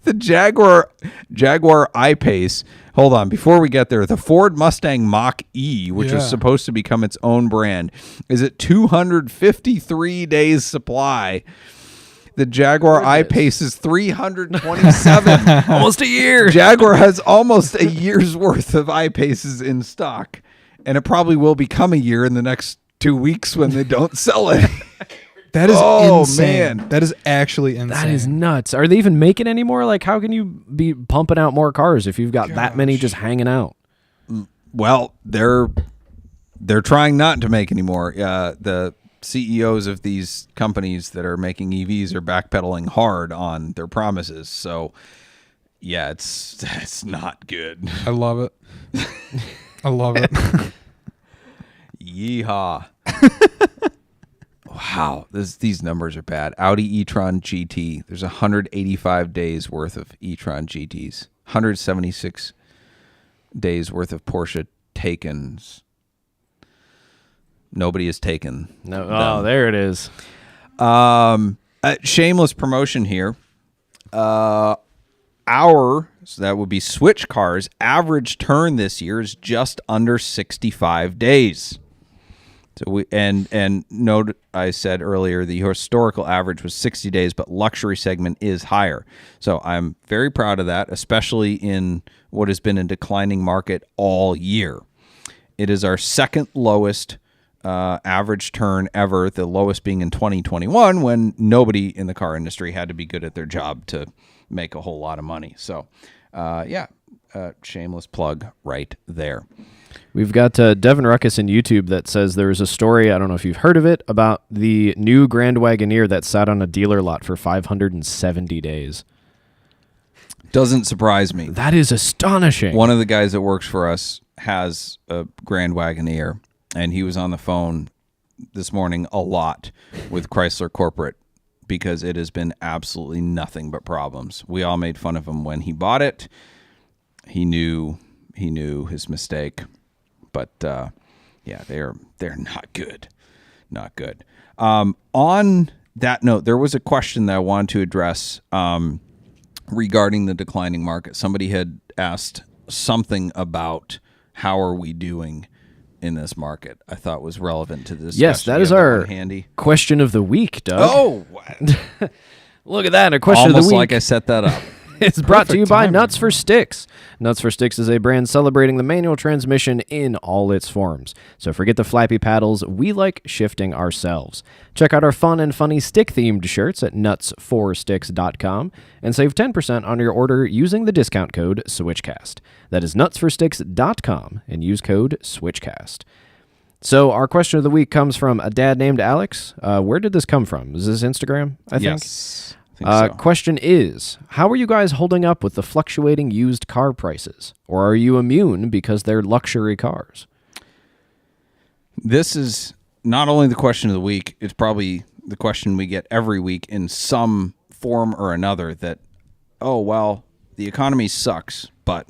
the Jaguar I-Pace. Hold on, before we get there, the Ford Mustang Mach-E, which Yeah. is supposed to become its own brand, is at 253 days supply. The Jaguar Goodness. I-Pace is 327. Almost a year. Jaguar has almost a year's worth of I-Paces in stock, and it probably will become a year in the next 2 weeks when they don't sell it. That is Oh, insane. man. That is actually insane. That is nuts. Are they even making any more? Like, how can you be pumping out more cars if you've got that many just hanging out? Well, they're trying not to make any more. The CEOs of these companies that are making EVs are backpedaling hard on their promises. So, yeah, it's not good. I love it. I love it. Yeehaw. Wow, these numbers are bad. Audi e-tron GT. There's 185 days worth of e-tron GTs. 176 days worth of Porsche Taycans. Nobody has taken. No. them. Oh, there it is. Shameless promotion here. So that would be Switch Cars, average turn this year is just under 65 days. So and note I said earlier the historical average was 60 days, but luxury segment is higher. So I'm very proud of that, especially in what has been a declining market all year. It is our second lowest average turn ever, the lowest being in 2021 when nobody in the car industry had to be good at their job to make a whole lot of money. So, shameless plug right there. We've got Devin Ruckus in YouTube that says there was a story, I don't know if you've heard of it, about the new Grand Wagoneer that sat on a dealer lot for 570 days. Doesn't surprise me. That is astonishing. One of the guys that works for us has a Grand Wagoneer, and he was on the phone this morning a lot with Chrysler Corporate because it has been absolutely nothing but problems. We all made fun of him when he bought it. He knew his mistake, but they're not good, not good. On that note, there was a question that I wanted to address regarding the declining market. Somebody had asked something about how are we doing in this market. I thought was relevant to this. Yes, that is our handy question of the week, Doug. Oh, Look at that, a question of almost the week. like I set that up. It's brought to you Perfect by timing. Nuts for Sticks. Nuts for Sticks is a brand celebrating the manual transmission in all its forms. So forget the flappy paddles, we like shifting ourselves. Check out our fun and funny stick-themed shirts at nuts4sticks.com and save 10% on your order using the discount code SWITCHCAST. That is nutsforsticks.com and use code SWITCHCAST. So our question of the week comes from a dad named Alex. Where did this come from? Is this Instagram, I think? Yes. I think so. Question is, how are you guys holding up with the fluctuating used car prices? Or are you immune because they're luxury cars? This is not only the question of the week, it's probably the question we get every week in some form or another that, oh, well, the economy sucks, but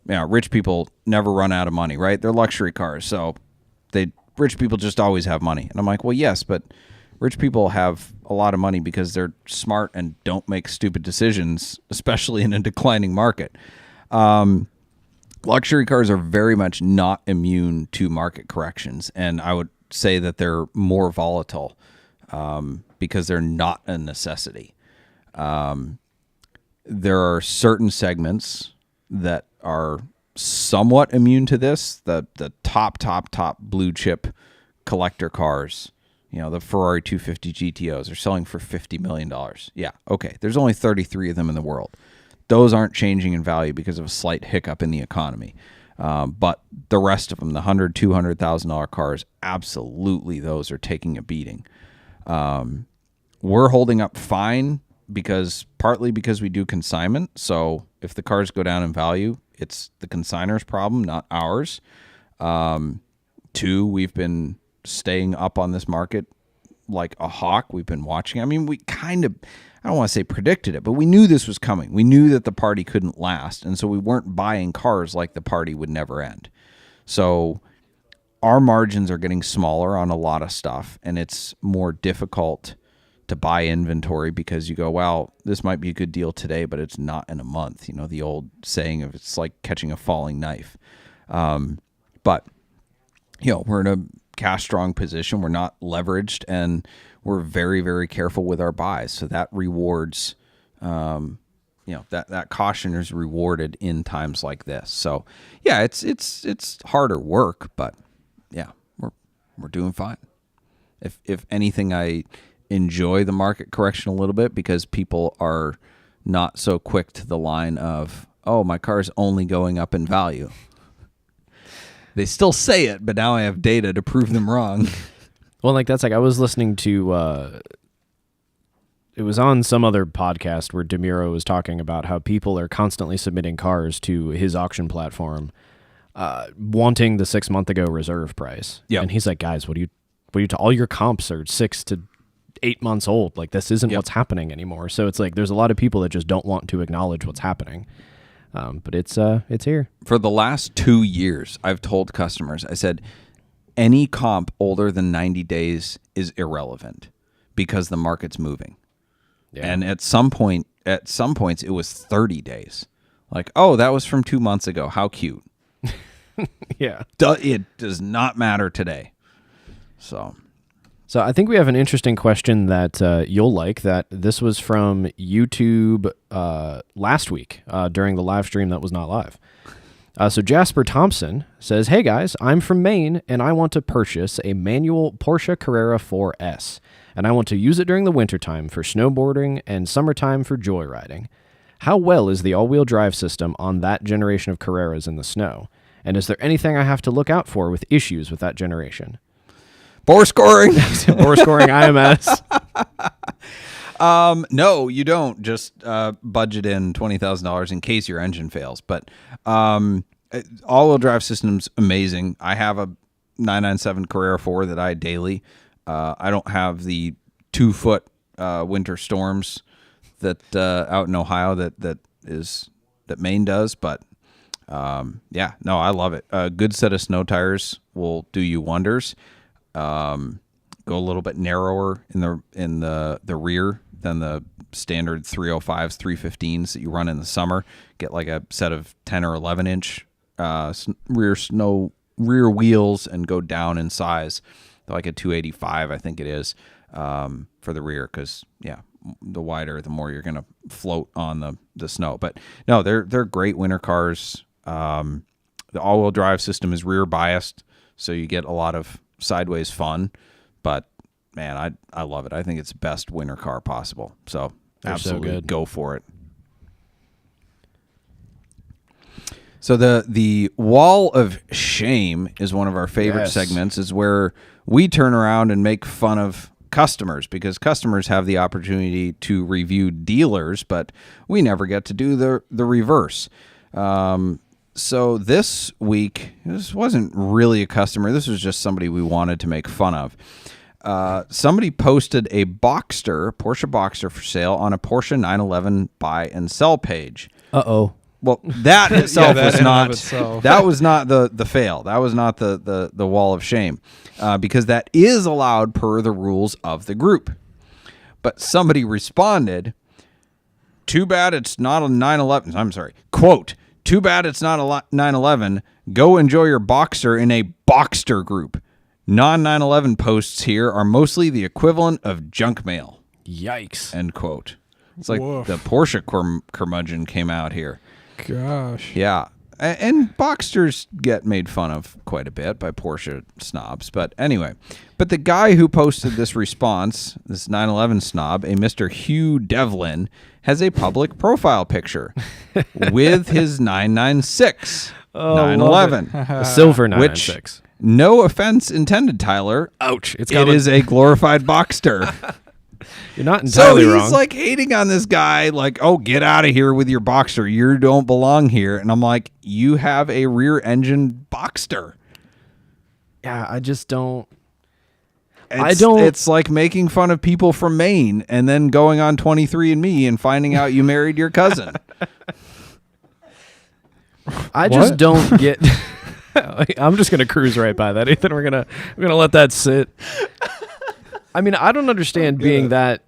rich people never run out of money, right? They're luxury cars, so rich people just always have money. And I'm like, well, yes, but rich people have a lot of money because they're smart and don't make stupid decisions, especially in a declining market. Luxury cars are very much not immune to market corrections, and I would say that they're more volatile because they're not a necessity. There are certain segments that are somewhat immune to this. The top blue chip collector cars, the Ferrari 250 GTOs are selling for $50 million. Yeah, okay. There's only 33 of them in the world. Those aren't changing in value because of a slight hiccup in the economy. But the rest of them, the $100,000, $200,000 cars, absolutely those are taking a beating. We're holding up fine partly because we do consignment. So if the cars go down in value, it's the consignor's problem, not ours. Two, we've been staying up on this market like a hawk. We've been watching. I mean, we kind of, I don't want to say predicted it, but we knew this was coming. We knew that the party couldn't last, and so we weren't buying cars like the party would never end. So our margins are getting smaller on a lot of stuff, and it's more difficult to buy inventory because you go, well, this might be a good deal today, but it's not in a month. You know, the old saying of it's like catching a falling knife. But, you know, we're in a cash strong position. We're not leveraged, and we're very, very careful with our buys. So that rewards, you know, that caution is rewarded in times like this. So yeah, it's harder work, but yeah, we're doing fine. If anything, I enjoy the market correction a little bit because people are not so quick to the line of, oh, my car's only going up in value. They still say it, but now I have data to prove them wrong. Well, like that's like I was listening to it was on some other podcast where DeMuro was talking about how people are constantly submitting cars to his auction platform wanting the 6 month ago reserve price. Yeah. And he's like, guys, what do you all your comps are 6 to 8 months old. Like this isn't what's happening anymore. So it's like there's a lot of people that just don't want to acknowledge what's happening. But it's here. For the last 2 years, I've told customers, I said, any comp older than 90 days is irrelevant because the market's moving. Yeah. And at some points, it was 30 days. Like, oh, that was from 2 months ago. How cute. Yeah. It does not matter today. So I think we have an interesting question that you'll like. That this was from YouTube last week during the live stream that was not live. So Jasper Thompson says, hey guys, I'm from Maine and I want to purchase a manual Porsche Carrera 4S. And I want to use it during the wintertime for snowboarding and summertime for joyriding. How well is the all-wheel drive system on that generation of Carreras in the snow? And is there anything I have to look out for with issues with that generation? Bore scoring. Bore scoring IMS. No, you don't. Just budget in $20,000 in case your engine fails. But all-wheel drive system's amazing. I have a 997 Carrera 4 that I daily. I don't have the 2-foot winter storms that out in Ohio that Maine does, but yeah, no, I love it. A good set of snow tires will do you wonders. Go a little bit narrower in the rear than the standard 305s, 315s that you run in the summer. Get like a set of 10 or 11 inch rear wheels and go down in size, like a 285, I think it is, for the rear, because yeah, the wider, the more you're going to float on the snow. But no, they're great winter cars. The all-wheel drive system is rear biased, so you get a lot of sideways fun. But man, I love it. I think it's the best winter car possible. So absolutely, so go for it. So the wall of shame is one of our favorite segments, is where we turn around and make fun of customers, because customers have the opportunity to review dealers, but we never get to do the reverse. So this week, this wasn't really a customer. This was just somebody we wanted to make fun of. Somebody posted a Porsche Boxster for sale on a Porsche 911 buy and sell page. Uh-oh. Well, that itself that was in not. and of itself. That was not the fail. That was not the wall of shame, because that is allowed per the rules of the group. But somebody responded, "Too bad it's not a 911." I'm sorry. Quote: "Too bad it's not a 911. Go enjoy your Boxster in a Boxster group. Non-911 posts here are mostly the equivalent of junk mail." Yikes! End quote. It's like Woof. the Porsche curmudgeon came out here. Gosh. Yeah. And Boxsters get made fun of quite a bit by Porsche snobs. But anyway, the guy who posted this response, this 911 snob, a Mr. Hugh Devlin, has a public profile picture with his 996 911. A silver 996. Which, no offense intended, Tyler. Ouch. It is a glorified Boxster. You're not entirely wrong. So he's wrong. like hating on this guy, like, oh, get out of here with your Boxster. You don't belong here. And I'm like, you have a rear engine Boxster. Yeah, I just don't. It's like making fun of people from Maine and then going on 23andMe and finding out you married your cousin. I just don't get. I'm just gonna cruise right by that, Ethan. We're gonna let that sit. I mean, I don't understand being that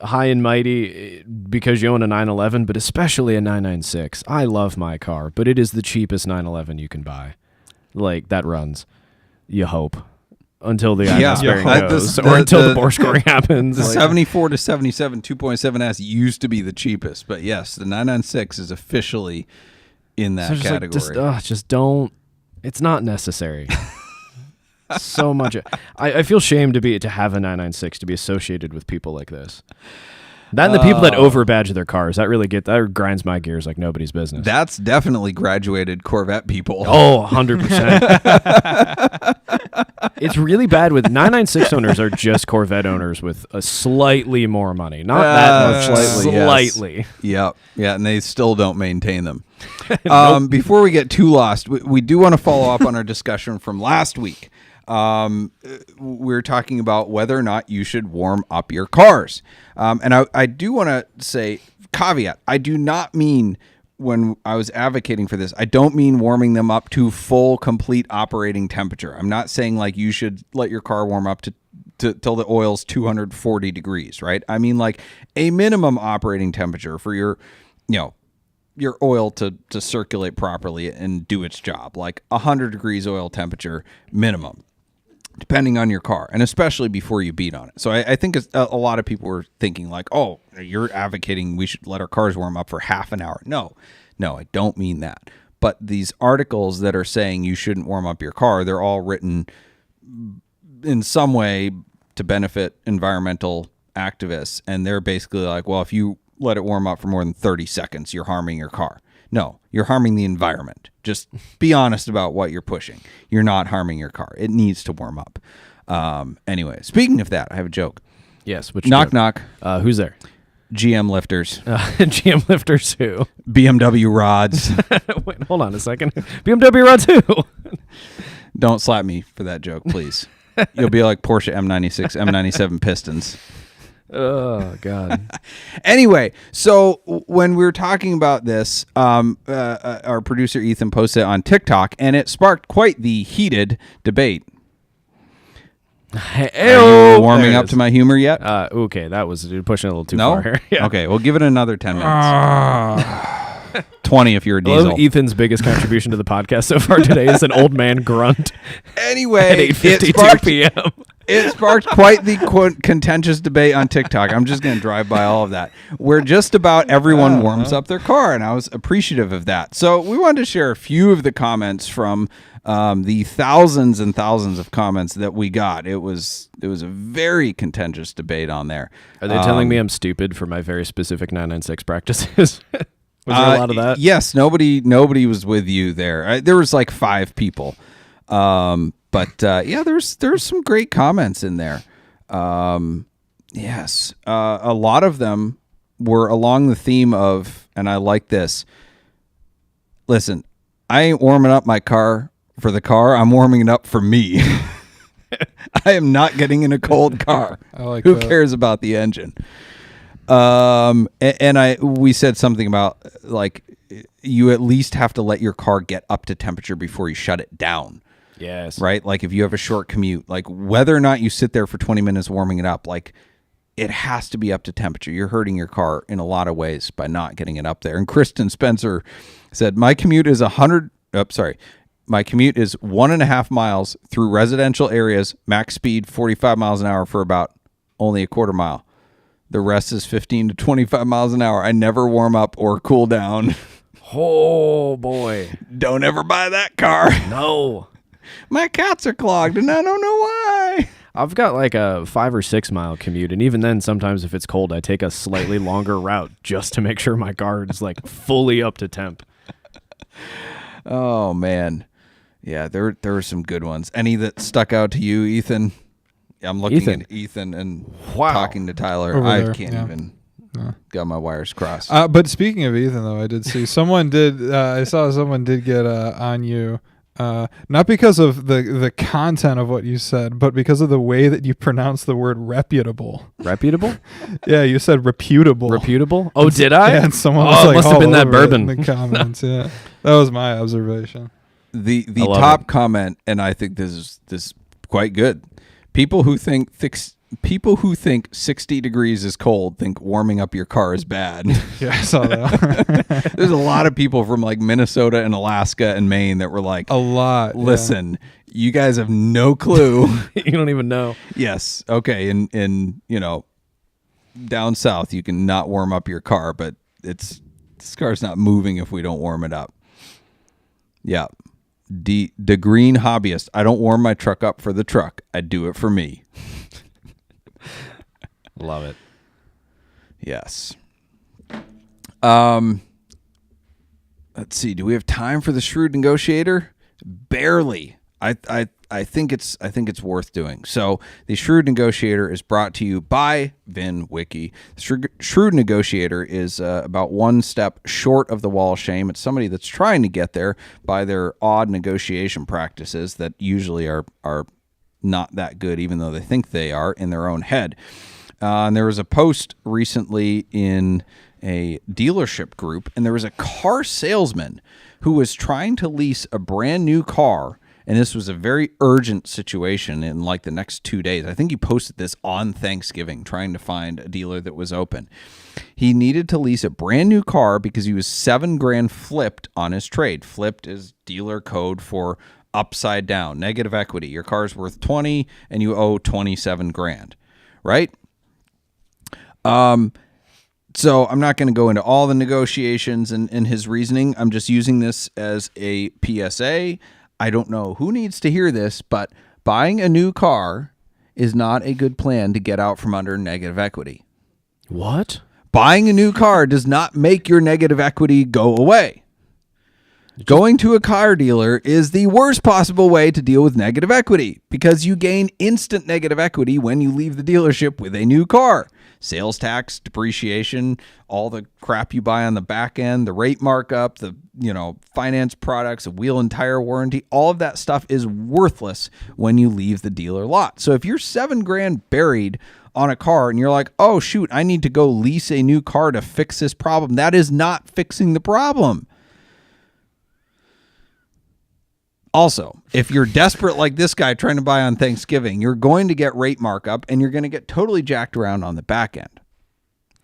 high and mighty because you own a 911, but especially a 996. I love my car, but it is the cheapest 911 you can buy. Like, that runs. You hope. Until the atmospheric goes, or until the bore scoring happens. The 74 to 77 2.7S used to be the cheapest, but yes, the 996 is officially in that category. Just don't. It's not necessary. So much. I feel shamed to have a 996 to be associated with people like this. That and the people that overbadge their cars, that grinds my gears like nobody's business. That's definitely graduated Corvette people. Oh, 100%. It's really bad with 996 owners are just Corvette owners with a slightly more money. Not that much. Slightly. Yes. Yep. Yeah, and they still don't maintain them. Before we get too lost, we do want to follow up on our discussion from last week. We're talking about whether or not you should warm up your cars. And I do want to say, caveat, I do not mean, when I was advocating for this, I don't mean warming them up to full, complete operating temperature. I'm not saying like you should let your car warm up to till the oil's 240 degrees, right? I mean like a minimum operating temperature for your oil to circulate properly and do its job, like 100 degrees oil temperature minimum, depending on your car, and especially before you beat on it. So I think a lot of people were thinking like, oh, you're advocating we should let our cars warm up for half an hour. No, I don't mean that. But these articles that are saying you shouldn't warm up your car, they're all written in some way to benefit environmental activists. And they're basically like, well, if you let it warm up for more than 30 seconds, you're harming your car. No, you're harming the environment. Just be honest about what you're pushing. You're not harming your car. It needs to warm up. Anyway, speaking of that, I have a joke. Yes. Which knock, joke? knock. Who's there? GM lifters. GM lifters who? BMW rods. Wait, hold on a second. BMW rods who? Don't slap me for that joke, please. You'll be like Porsche M96, M97 pistons. Oh, God. Anyway, so when we were talking about this, our producer Ethan posted it on TikTok, and it sparked quite the heated debate. Are you warming up to my humor yet? Okay, that was pushing a little too far here. Yeah. Okay, we'll give it another 10 minutes. 20 if you're a diesel. Ethan's biggest contribution to the podcast so far today is an old man grunt. Anyway, at 8:52 p.m. It sparked quite the contentious debate on TikTok. I'm just going to drive by all of that, where just about everyone warms up their car, and I was appreciative of that. So we wanted to share a few of the comments from the thousands and thousands of comments that we got. It was a very contentious debate on there. Are they telling me I'm stupid for my very specific 996 practices? Was there a lot of that? Yes, nobody was with you there. There was like 5 people. But there's some great comments in there. Yes. A lot of them were along the theme of, and I like this. Listen, I ain't warming up my car for the car. I'm warming it up for me. I am not getting in a cold car. Who cares about the engine? We said something about like you at least have to let your car get up to temperature before you shut it down. Yes. Right? Like if you have a short commute, like whether or not you sit there for 20 minutes warming it up, like it has to be up to temperature. You're hurting your car in a lot of ways by not getting it up there. And Kristen Spencer said, my commute is 1.5 miles through residential areas, max speed 45 miles an hour for about only a quarter mile. The rest is 15 to 25 miles an hour. I never warm up or cool down. Oh, boy. Don't ever buy that car. No. My cats are clogged, and I don't know why. I've got like a 5 or 6 mile commute, and even then, sometimes if it's cold, I take a slightly longer route just to make sure my car is like fully up to temp. Oh, man. Yeah, there were some good ones. Any that stuck out to you, Ethan? I'm looking at Ethan and talking to Tyler. I can't even. Got my wires crossed. But speaking of Ethan, though, I did see someone did. I saw someone did get on you, not because of the content of what you said, but because of the way that you pronounce the word reputable. Reputable? Yeah, you said reputable. Reputable? Oh, did I? Yeah, and someone was like, must have been that bourbon in the comments. Yeah, that was my observation. The top comment, and I think this is quite good. People who think 60 degrees is cold think warming up your car is bad. Yeah, I saw that. There's a lot of people from like Minnesota and Alaska and Maine that were like, a lot. Listen, you guys have no clue. You don't even know. Yes. Okay. In down south, you can not warm up your car, but this car's not moving if we don't warm it up. Yeah. The green hobbyist. I don't warm my truck up for the truck. I do it for me. Love it. Yes. Let's see. Do we have time for the shrewd negotiator? Barely. I think it's worth doing. So the Shrewd Negotiator is brought to you by VinWiki. The Shrewd Negotiator is about one step short of the wall of shame. It's somebody that's trying to get there by their odd negotiation practices that usually are not that good, even though they think they are in their own head. And there was a post recently in a dealership group, and there was a car salesman who was trying to lease a brand new car. And this was a very urgent situation in like the next 2 days. I think he posted this on Thanksgiving, trying to find a dealer that was open. He needed to lease a brand new car because he was $7,000 flipped on his trade. Flipped is dealer code for upside down, negative equity. Your car's worth 20 and you owe $27,000, right? So I'm not going to go into all the negotiations and his reasoning. I'm just using this as a PSA. I don't know who needs to hear this, but buying a new car is not a good plan to get out from under negative equity. What? Buying a new car does not make your negative equity go away. Going to a car dealer is the worst possible way to deal with negative equity because you gain instant negative equity when you leave the dealership with a new car. Sales tax, depreciation, all the crap you buy on the back end, the rate markup, the finance products, a wheel and tire warranty, all of that stuff is worthless when you leave the dealer lot. So if you're $7,000 buried on a car and you're like, oh shoot, I need to go lease a new car to fix this problem, that is not fixing the problem. Also, if you're desperate like this guy trying to buy on Thanksgiving, you're going to get rate markup and you're going to get totally jacked around on the back end.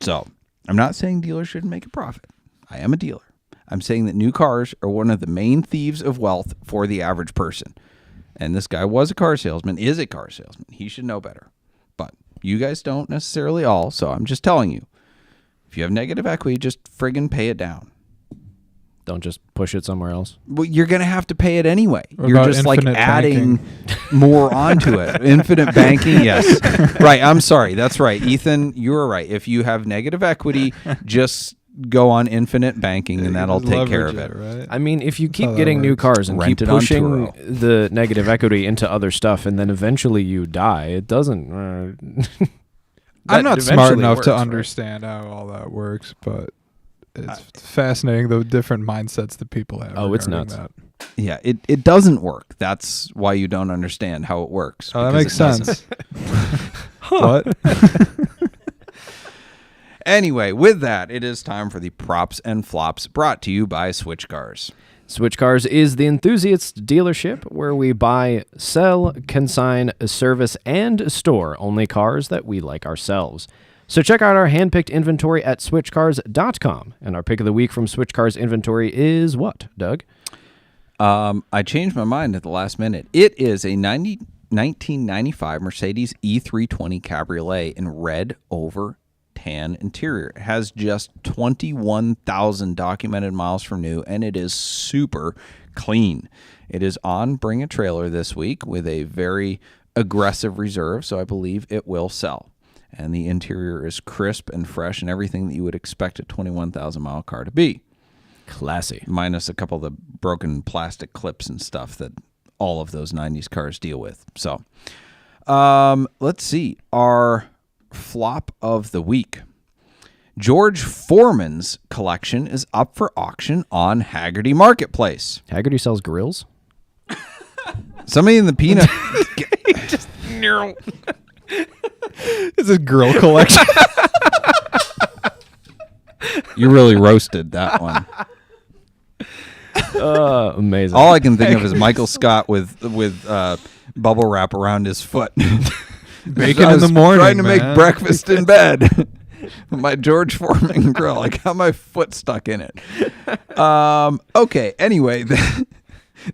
So I'm not saying dealers shouldn't make a profit. I am a dealer. I'm saying that new cars are one of the main thieves of wealth for the average person. And this guy was a car salesman, is a car salesman. He should know better. But you guys don't necessarily all, so I'm just telling you. If you have negative equity, just friggin' pay it down. Don't just push it somewhere else. Well, you're going to have to pay it anyway. What You're just like adding more onto it. Infinite banking, yes. Right, I'm sorry. That's right. Ethan, you were right. If you have negative equity, just go on infinite banking and that'll take care of it. Right? I mean, if you keep getting new cars and keep pushing the negative equity into other stuff and then eventually you die, it doesn't... I'm not smart enough to understand how all that works, but... It's fascinating the different mindsets that people have. Oh, it's nuts. That. Yeah, it doesn't work. That's why you don't understand how it works. Oh, that makes sense. What? Anyway, with that, it is time for the props and flops brought to you by Switch Cars. Switch Cars is the enthusiast dealership where we buy, sell, consign, service, and store only cars that we like ourselves. So check out our handpicked inventory at switchcars.com. And our pick of the week from Switch Cars inventory is what, Doug? I changed my mind at the last minute. It is a 1995 Mercedes E320 Cabriolet in red over tan interior. It has just 21,000 documented miles from new, and it is super clean. It is on Bring a Trailer this week with a very aggressive reserve, so I believe it will sell. And the interior is crisp and fresh and everything that you would expect a 21,000-mile car to be. Classy. Minus a couple of the broken plastic clips and stuff that all of those 90s cars deal with. So, let's see. Our flop of the week. George Foreman's collection is up for auction on Haggerty Marketplace. Haggerty sells grills? Somebody in the peanut... Just... It's a grill collection. You really roasted that one. Amazing. All I can think of is Michael Scott with bubble wrap around his foot. Bacon in the morning, trying to man. make breakfast in bed. My George Foreman grill. I got my foot stuck in it. Okay. Anyway,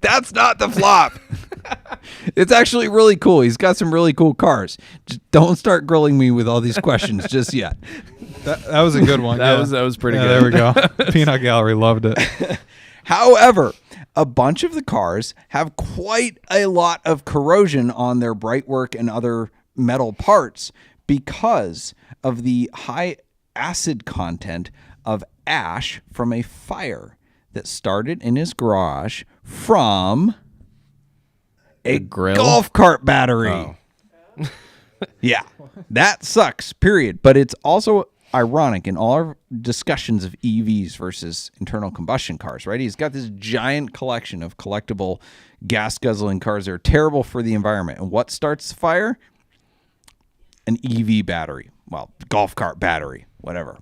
that's not the flop. It's actually really cool. He's got some really cool cars. Just don't start grilling me with all these questions just yet. That was a good one. that was pretty Yeah, good. there we go. Peanut Gallery loved it. However, a bunch of the cars have quite a lot of corrosion on their brightwork and other metal parts because of the high acid content of ash from a fire that started in his garage from a grill? golf cart battery. Oh. Yeah, that sucks, period. But it's also ironic in all our discussions of EVs versus internal combustion cars, right? He's got this giant collection of collectible gas guzzling cars that are terrible for the environment. And what starts the fire? An EV battery. Well, golf cart battery, whatever.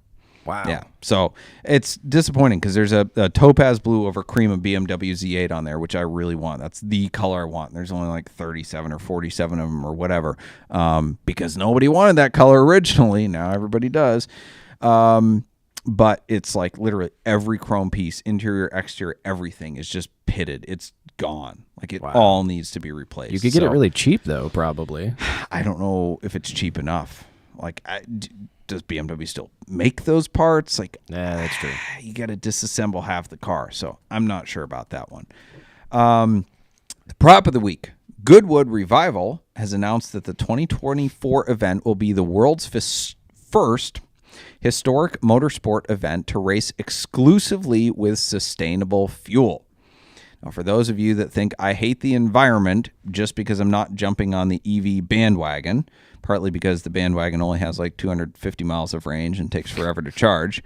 Wow. Yeah. So it's disappointing because there's a topaz blue over cream of BMW Z8 on there, which I really want. That's the color I want. There's only like 37 or 47 of them or whatever, because nobody wanted that color originally. Now everybody does. But it's like literally every chrome piece, interior, exterior, everything is just pitted. It's gone. Like it all needs to be replaced. You could get it really cheap, though, probably. I don't know if it's cheap enough. Like, does BMW still make those parts? Like, Yeah, that's true. You got to disassemble half the car. So I'm not sure about that one. The prop of the week. Goodwood Revival has announced that the 2024 event will be the world's first historic motorsport event to race exclusively with sustainable fuel. Now, for those of you that think I hate the environment just because I'm not jumping on the EV bandwagon, partly because the bandwagon only has like 250 miles of range and takes forever to charge,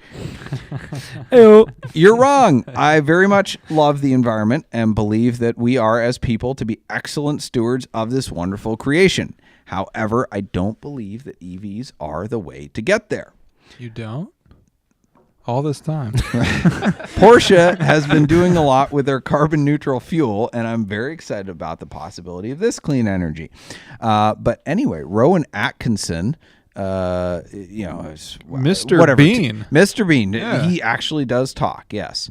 you're wrong. I very much love the environment and believe that we are, as people, to be excellent stewards of this wonderful creation. However, I don't believe that EVs are the way to get there. You don't? All this time. Porsche has been doing a lot with their carbon neutral fuel, and I'm very excited about the possibility of this clean energy. But anyway, Rowan Atkinson, Mr. Bean. Mr. Bean. Yeah. He actually does talk, yes.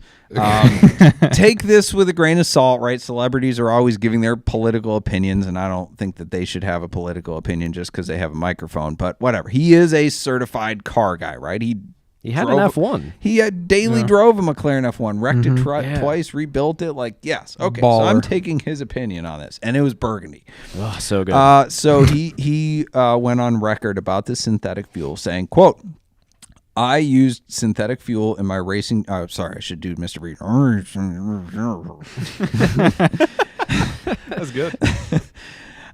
Take this with a grain of salt, right? Celebrities are always giving their political opinions, and I don't think that they should have a political opinion just because they have a microphone, but whatever. He is a certified car guy, right? He had an F1. He had daily drove a McLaren F1, wrecked it twice, rebuilt it. Like, yes. Okay, Baller. so I'm taking his opinion on this. And it was burgundy. Oh, so good. So he went on record about this synthetic fuel saying, quote, I used synthetic fuel in my racing. Sorry, I should do Mr. Reed. That's good.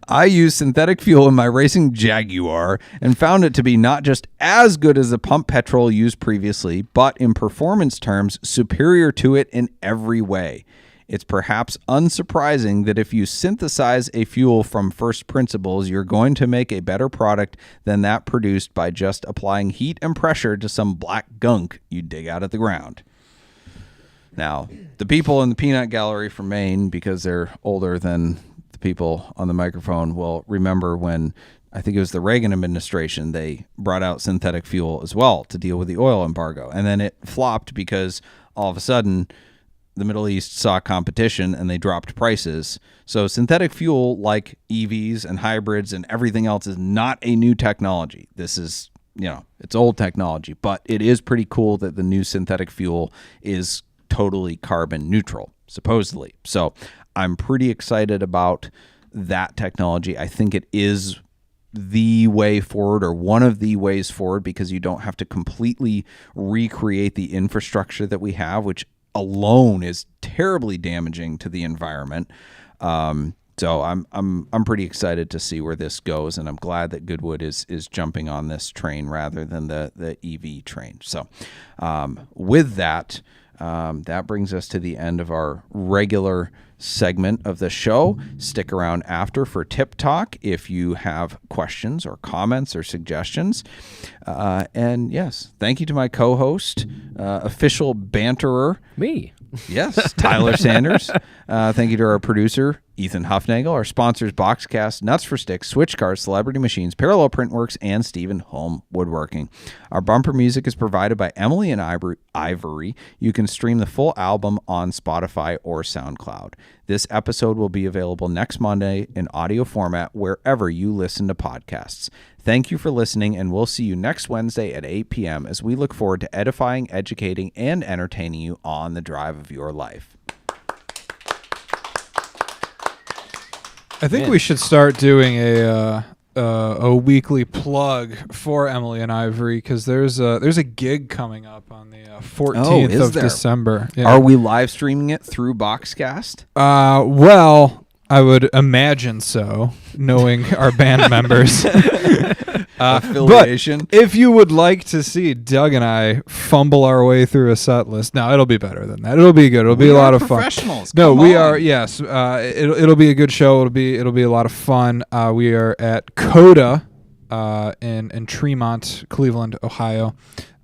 I used synthetic fuel in my racing Jaguar and found it to be not just as good as the pump petrol used previously, but in performance terms, superior to it in every way. It's perhaps unsurprising that if you synthesize a fuel from first principles, you're going to make a better product than that produced by just applying heat and pressure to some black gunk you dig out of the ground. Now, the people in the peanut gallery from Maine, because they're older than people on the microphone, will remember when I think it was the Reagan administration, they brought out synthetic fuel as well to deal with the oil embargo. And then it flopped because all of a sudden the Middle East saw competition and they dropped prices. So synthetic fuel, like EVs and hybrids and everything else, is not a new technology. This is, it's old technology, but it is pretty cool that the new synthetic fuel is totally carbon neutral, supposedly. So I'm pretty excited about that technology. I think it is the way forward, or one of the ways forward, because you don't have to completely recreate the infrastructure that we have, which alone is terribly damaging to the environment. So I'm pretty excited to see where this goes, and I'm glad that Goodwood is jumping on this train rather than the EV train. So with that, that brings us to the end of our regular segment of the show. Stick around after for Tip Talk if you have questions or comments or suggestions. And yes, thank you to my co-host, official banterer, Me. Yes, Tyler Sanders. Thank you to our producer, Ethan Huffnagel. Our sponsors, Boxcast, Nuts for Sticks, Switch Cars, Celebrity Machines, Parallel Printworks, and Stephen Home Woodworking. Our bumper music is provided by Emily and Ivory. You can stream the full album on Spotify or SoundCloud. This episode will be available next Monday in audio format wherever you listen to podcasts. Thank you for listening, and we'll see you next Wednesday at 8 p.m. as we look forward to edifying, educating, and entertaining you on the drive of your life. I think we should start doing a weekly plug for Emily and Ivory, because there's a gig coming up on the 14th of December. Yeah. Are we live streaming it through Boxcast? Well, I would imagine so, knowing our band members. Affiliation. But if you would like to see Doug and I fumble our way through a set list, no, it'll be better than that. It'll be good. It'll be a lot of fun. No, we are. Yes, it'll be a good show. It'll be a lot of fun. We are at Coda in Tremont, Cleveland, Ohio,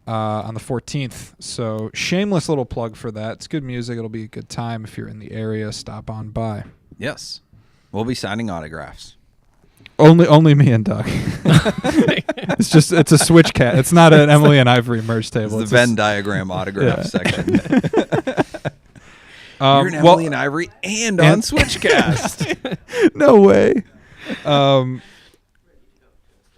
on the 14th. So shameless little plug for that. It's good music. It'll be a good time. If you're in the area, stop on by. Yes, we'll be signing autographs. Only me and Doug. It's a switch cat. It's not an Emily and Ivory merch table. It's the Venn diagram autograph section. You're an Emily and Ivory and on Switchcast. No way.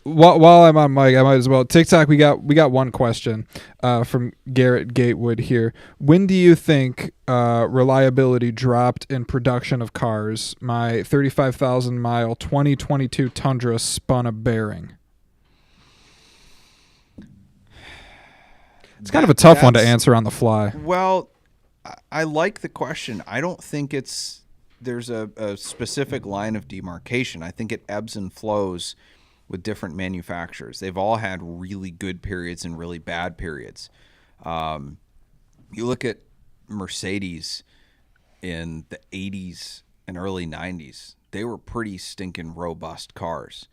While I'm on mic, I might as well. TikTok, we got one question from Garrett Gatewood here. When do you think reliability dropped in production of cars? My 35,000 mile 2022 Tundra spun a bearing. It's kind of a tough one to answer on the fly. Well, I like the question. I don't think there's a specific line of demarcation. I think it ebbs and flows with different manufacturers. They've all had really good periods and really bad periods. You look at Mercedes in the 80s and early 90s, they were pretty stinking robust cars.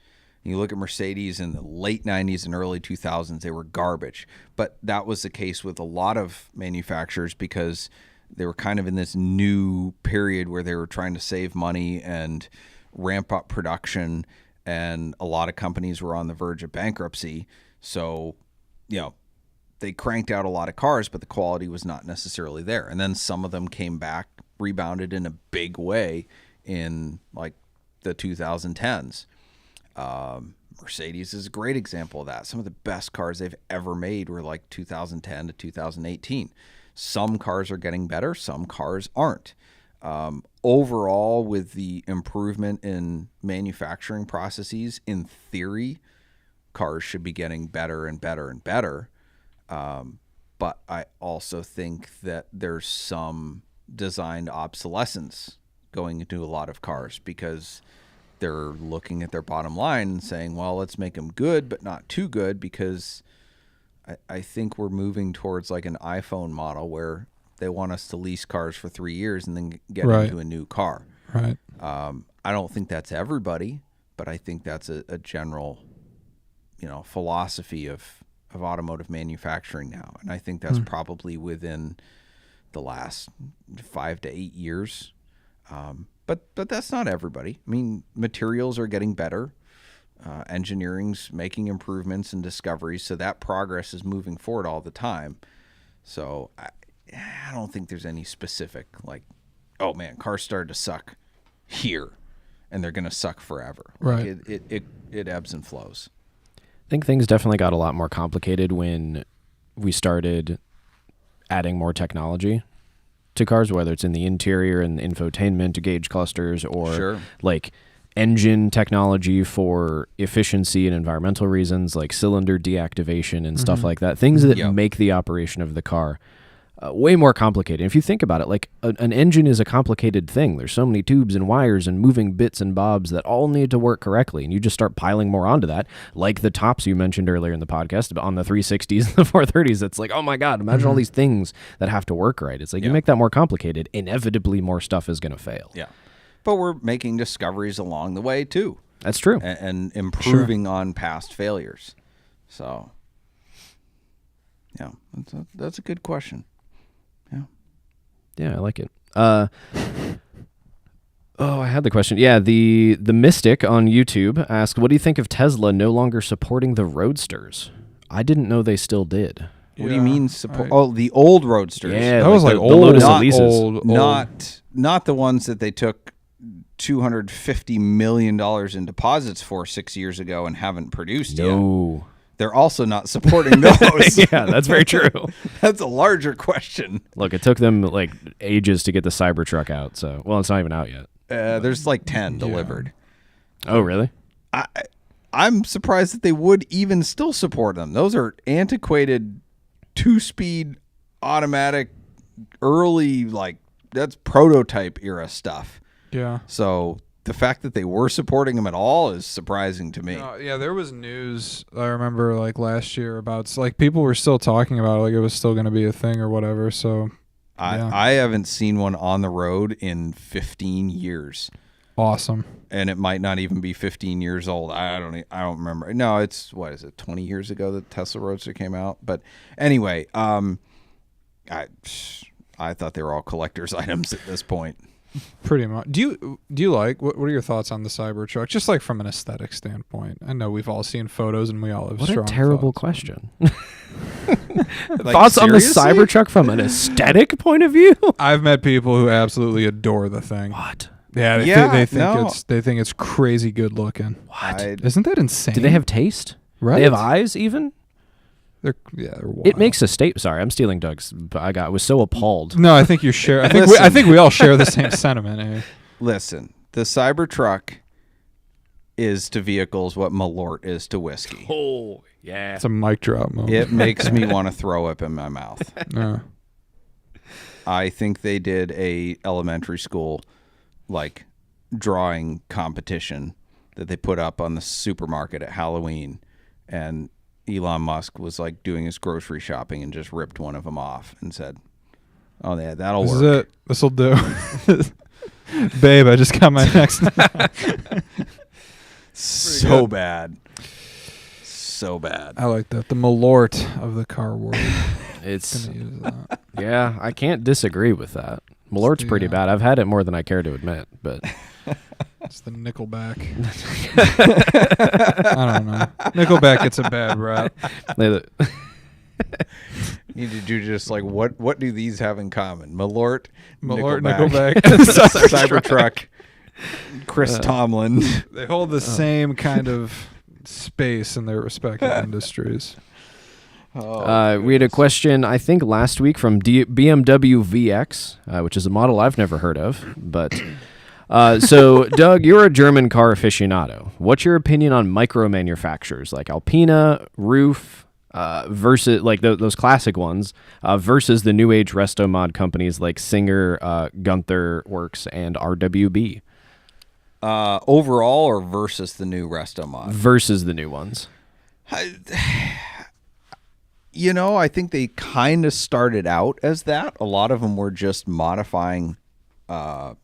You look at Mercedes in the late 90s and early 2000s, they were garbage. But that was the case with a lot of manufacturers because they were kind of in this new period where they were trying to save money and ramp up production, and a lot of companies were on the verge of bankruptcy. So, they cranked out a lot of cars, but the quality was not necessarily there. And then some of them came back, rebounded in a big way in like the 2010s. Mercedes is a great example of that. Some of the best cars they've ever made were like 2010 to 2018. Some cars are getting better, some cars aren't. Overall, with the improvement in manufacturing processes, in theory, cars should be getting better and better and better. But I also think that there's some designed obsolescence going into a lot of cars because they're looking at their bottom line and saying, well, let's make them good, but not too good, because I think we're moving towards like an iPhone model where they want us to lease cars for 3 years and then get into a new car. Right. I don't think that's everybody, but I think that's a general, philosophy of automotive manufacturing now. And I think that's probably within the last 5 to 8 years. But that's not everybody. I mean, materials are getting better. Engineering's making improvements and discoveries, so that progress is moving forward all the time. So I don't think there's any specific, like, oh man, cars started to suck here, and they're going to suck forever. Right. Like it ebbs and flows. I think things definitely got a lot more complicated when we started adding more technology to cars, whether it's in the interior and infotainment, gauge clusters, or like engine technology for efficiency and environmental reasons, like cylinder deactivation and stuff like that. Things that make the operation of the car way more complicated. If you think about it, like an engine is a complicated thing. There's so many tubes and wires and moving bits and bobs that all need to work correctly, and you just start piling more onto that, like the tops you mentioned earlier in the podcast on the 360s and the 430s. It's like, oh my God, imagine all these things that have to work right. It's like you make that more complicated, inevitably more stuff is going to fail. Yeah. But we're making discoveries along the way too. That's true. And improving on past failures. So, yeah, that's a good question. Yeah. Yeah, I like it. Oh, I had the question. Yeah, the Mystic on YouTube asked, what do you think of Tesla no longer supporting the Roadsters? I didn't know they still did. What do you mean support? Oh, the old Roadsters. Yeah, that was like the old, Lotus not Elises. old, Not the ones that they took $250 million in deposits for 6 years ago and haven't produced yet. No. They're also not supporting those. Yeah, that's very true. That's a larger question. Look, it took them like ages to get the Cybertruck out. So, well, it's not even out yet. There's like 10 delivered. Oh, really? I'm surprised that they would even still support them. Those are antiquated 2-speed automatic early, like, that's prototype era stuff. Yeah. So the fact that they were supporting them at all is surprising to me. Yeah, there was news I remember like last year about like people were still talking about it, like it was still going to be a thing or whatever. So I haven't seen one on the road in 15 years. Awesome. And it might not even be 15 years old. I don't remember. No, it's 20 years ago that Tesla Roadster came out. But anyway, I thought they were all collector's items at this point. Pretty much. Do you like what are your thoughts on the Cybertruck? Just like from an aesthetic standpoint. I know we've all seen photos and we all have what strong a terrible thoughts. question. Like, thoughts on the seriously? Cybertruck from an aesthetic point of view? I've met people who absolutely adore the thing. What? Yeah, they think it's crazy good looking. What? Isn't that insane? Do they have taste? Right? They have eyes even? They're wild. It makes a statement. Sorry, I'm stealing Doug's. But I was so appalled. No, I think you share. I think we all share the same sentiment. Eh? Listen, the Cybertruck is to vehicles what Malort is to whiskey. Oh, yeah. It's a mic drop moment. It makes me want to throw up in my mouth. Yeah. I think they did a elementary school like drawing competition that they put up on the supermarket at Halloween, and Elon Musk was like doing his grocery shopping and just ripped one of them off and said, "Oh yeah, that'll This work." is it. This'll do. Babe, I just got my next. So bad. So bad. I like that. The Malort of the car world. It's Gonna use that. yeah, I can't disagree with that. Malort's pretty bad. I've had it more than I care to admit, but It's the Nickelback. I don't know. Nickelback gets a bad rap. You do just like what do these have in common? Malort, Nickelback. Cybertruck, Chris Tomlin. They hold the same kind of space in their respective industries. we had a question, I think, last week from BMW VX, which is a model I've never heard of. But so, Doug, you're a German car aficionado. What's your opinion on micro manufacturers like Alpina, Roof, versus like those classic ones, versus the new age resto mod companies like Singer, Gunther Works, and RWB? Overall, or versus the new resto mod? Versus the new ones. You know, I think they kind of started out as that. A lot of them were just modifying cars,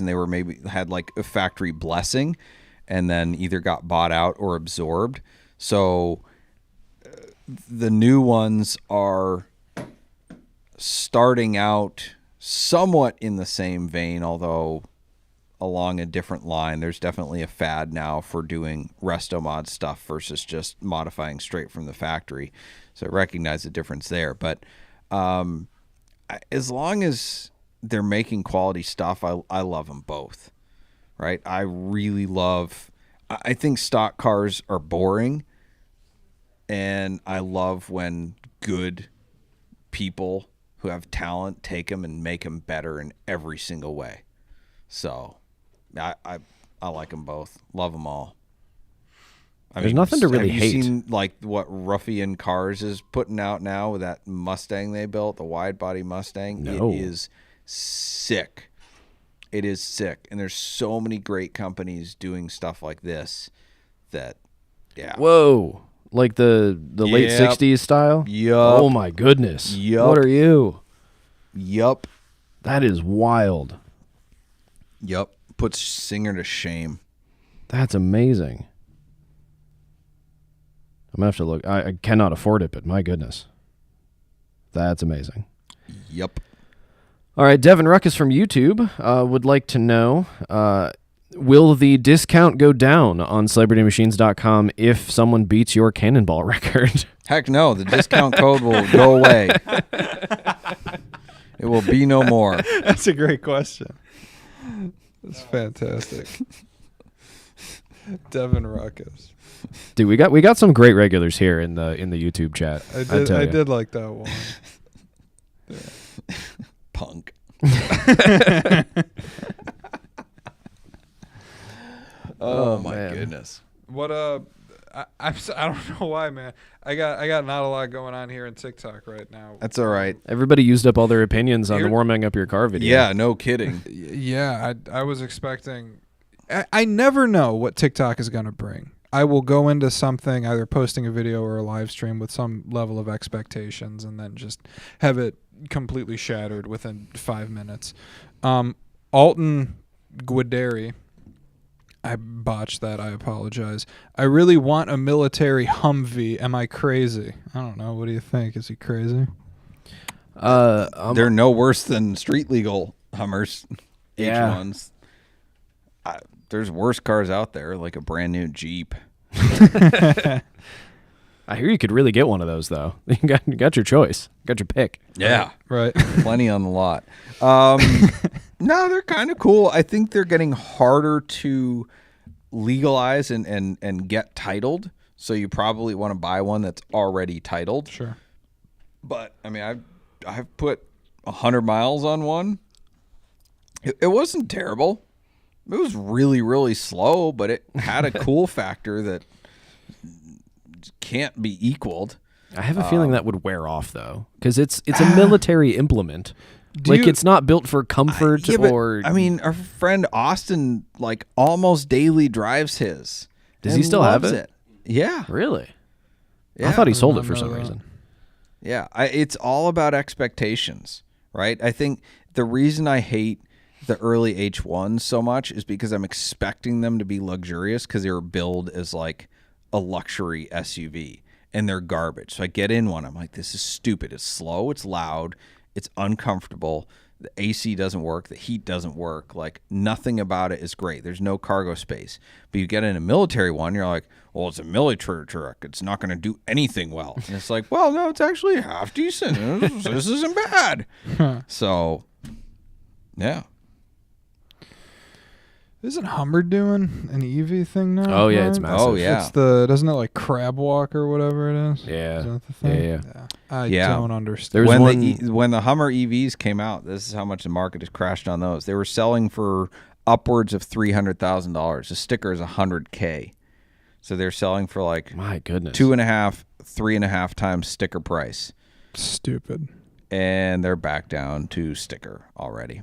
and they were maybe had like a factory blessing, and then either got bought out or absorbed. So the new ones are starting out somewhat in the same vein, although along a different line. There's definitely a fad now for doing resto mod stuff versus just modifying straight from the factory. So I recognize the difference there. But as long as they're making quality stuff, I love them both, right? I really love, I think stock cars are boring, and I love when good people who have talent take them and make them better in every single way. So I like them both. Love them all. There's nothing to really hate. Have you seen like what Ruffian Cars is putting out now with that Mustang they built, the wide body Mustang? No. It is sick. It is sick. And there's so many great companies doing stuff like this that, yeah. Whoa. Like the late 60s style? Yup. Oh my goodness. Yup. What are you? Yup. That is wild. Yup. Puts Singer to shame. That's amazing. I'm going to have to look. I cannot afford it, but my goodness. That's amazing. Yep. All right, Devin Ruckus from YouTube would like to know, will the discount go down on celebritymachines.com if someone beats your cannonball record? Heck no, the discount code will go away. It will be no more. That's a great question. That's fantastic. Devin Ruckus. Dude, we got some great regulars here in the YouTube chat. I did like that one. Yeah. Punk. Oh my goodness. What I don't know why, man. I got not a lot going on here in TikTok right now. That's all right. Everybody used up all their opinions on the warming up your car video. Yeah, no kidding. Yeah, I was expecting. I never know what TikTok is going to bring. I will go into something, either posting a video or a live stream, with some level of expectations, and then just have it completely shattered within 5 minutes. Alton Guideri, I botched that. I apologize. I really want a military Humvee. Am I crazy? I don't know. What do you think? Is he crazy? They're no worse than street legal Hummers. Yeah. H1s. There's worse cars out there, like a brand new Jeep. I hear you could really get one of those, though. You got your choice. Got your pick. Yeah. Right. Plenty on the lot. No, they're kind of cool. I think they're getting harder to legalize and get titled. So you probably want to buy one that's already titled. Sure. But, I mean, I've put 100 miles on one. It wasn't terrible. It was really, really slow, but it had a cool factor that can't be equaled. I have a feeling that would wear off, though, because it's a military implement. It's not built for comfort or... I mean, our friend Austin, almost daily drives his. Does he still have it? Yeah. Really? Yeah. I thought he sold it for some reason. Yeah. It's all about expectations, right? I think the reason I hate the early H1s so much is because I'm expecting them to be luxurious because they were billed as a luxury SUV, and they're garbage. So I get in one. I'm like, this is stupid. It's slow. It's loud. It's uncomfortable. The AC doesn't work. The heat doesn't work. Nothing about it is great. There's no cargo space. But you get in a military one, you're like, well, it's a military truck. It's not going to do anything well. And it's like, well, no, it's actually half decent. This isn't bad. So, yeah. Isn't Hummer doing an EV thing now? Oh, yeah, it's massive. Oh, yeah. It's doesn't it crab walk or whatever it is? Yeah. Is that the thing? Yeah. I Yeah. don't understand. When the Hummer EVs came out, this is how much the market has crashed on those. They were selling for upwards of $300,000. The sticker is $100K. So they're selling for my goodness, 2.5, 3.5 times sticker price. Stupid. And they're back down to sticker already.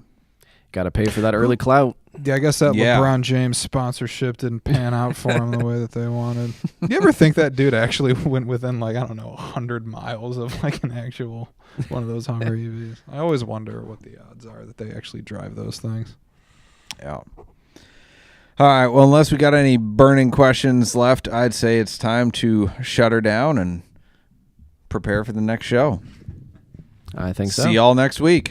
Got to pay for that early clout. Yeah, I guess that LeBron James sponsorship didn't pan out for him the way that they wanted. You ever think that dude actually went within 100 miles of an actual one of those Hummer EVs? I always wonder what the odds are that they actually drive those things. Yeah. All right. Well, unless we got any burning questions left, I'd say it's time to shut her down and prepare for the next show. I think so. See y'all next week.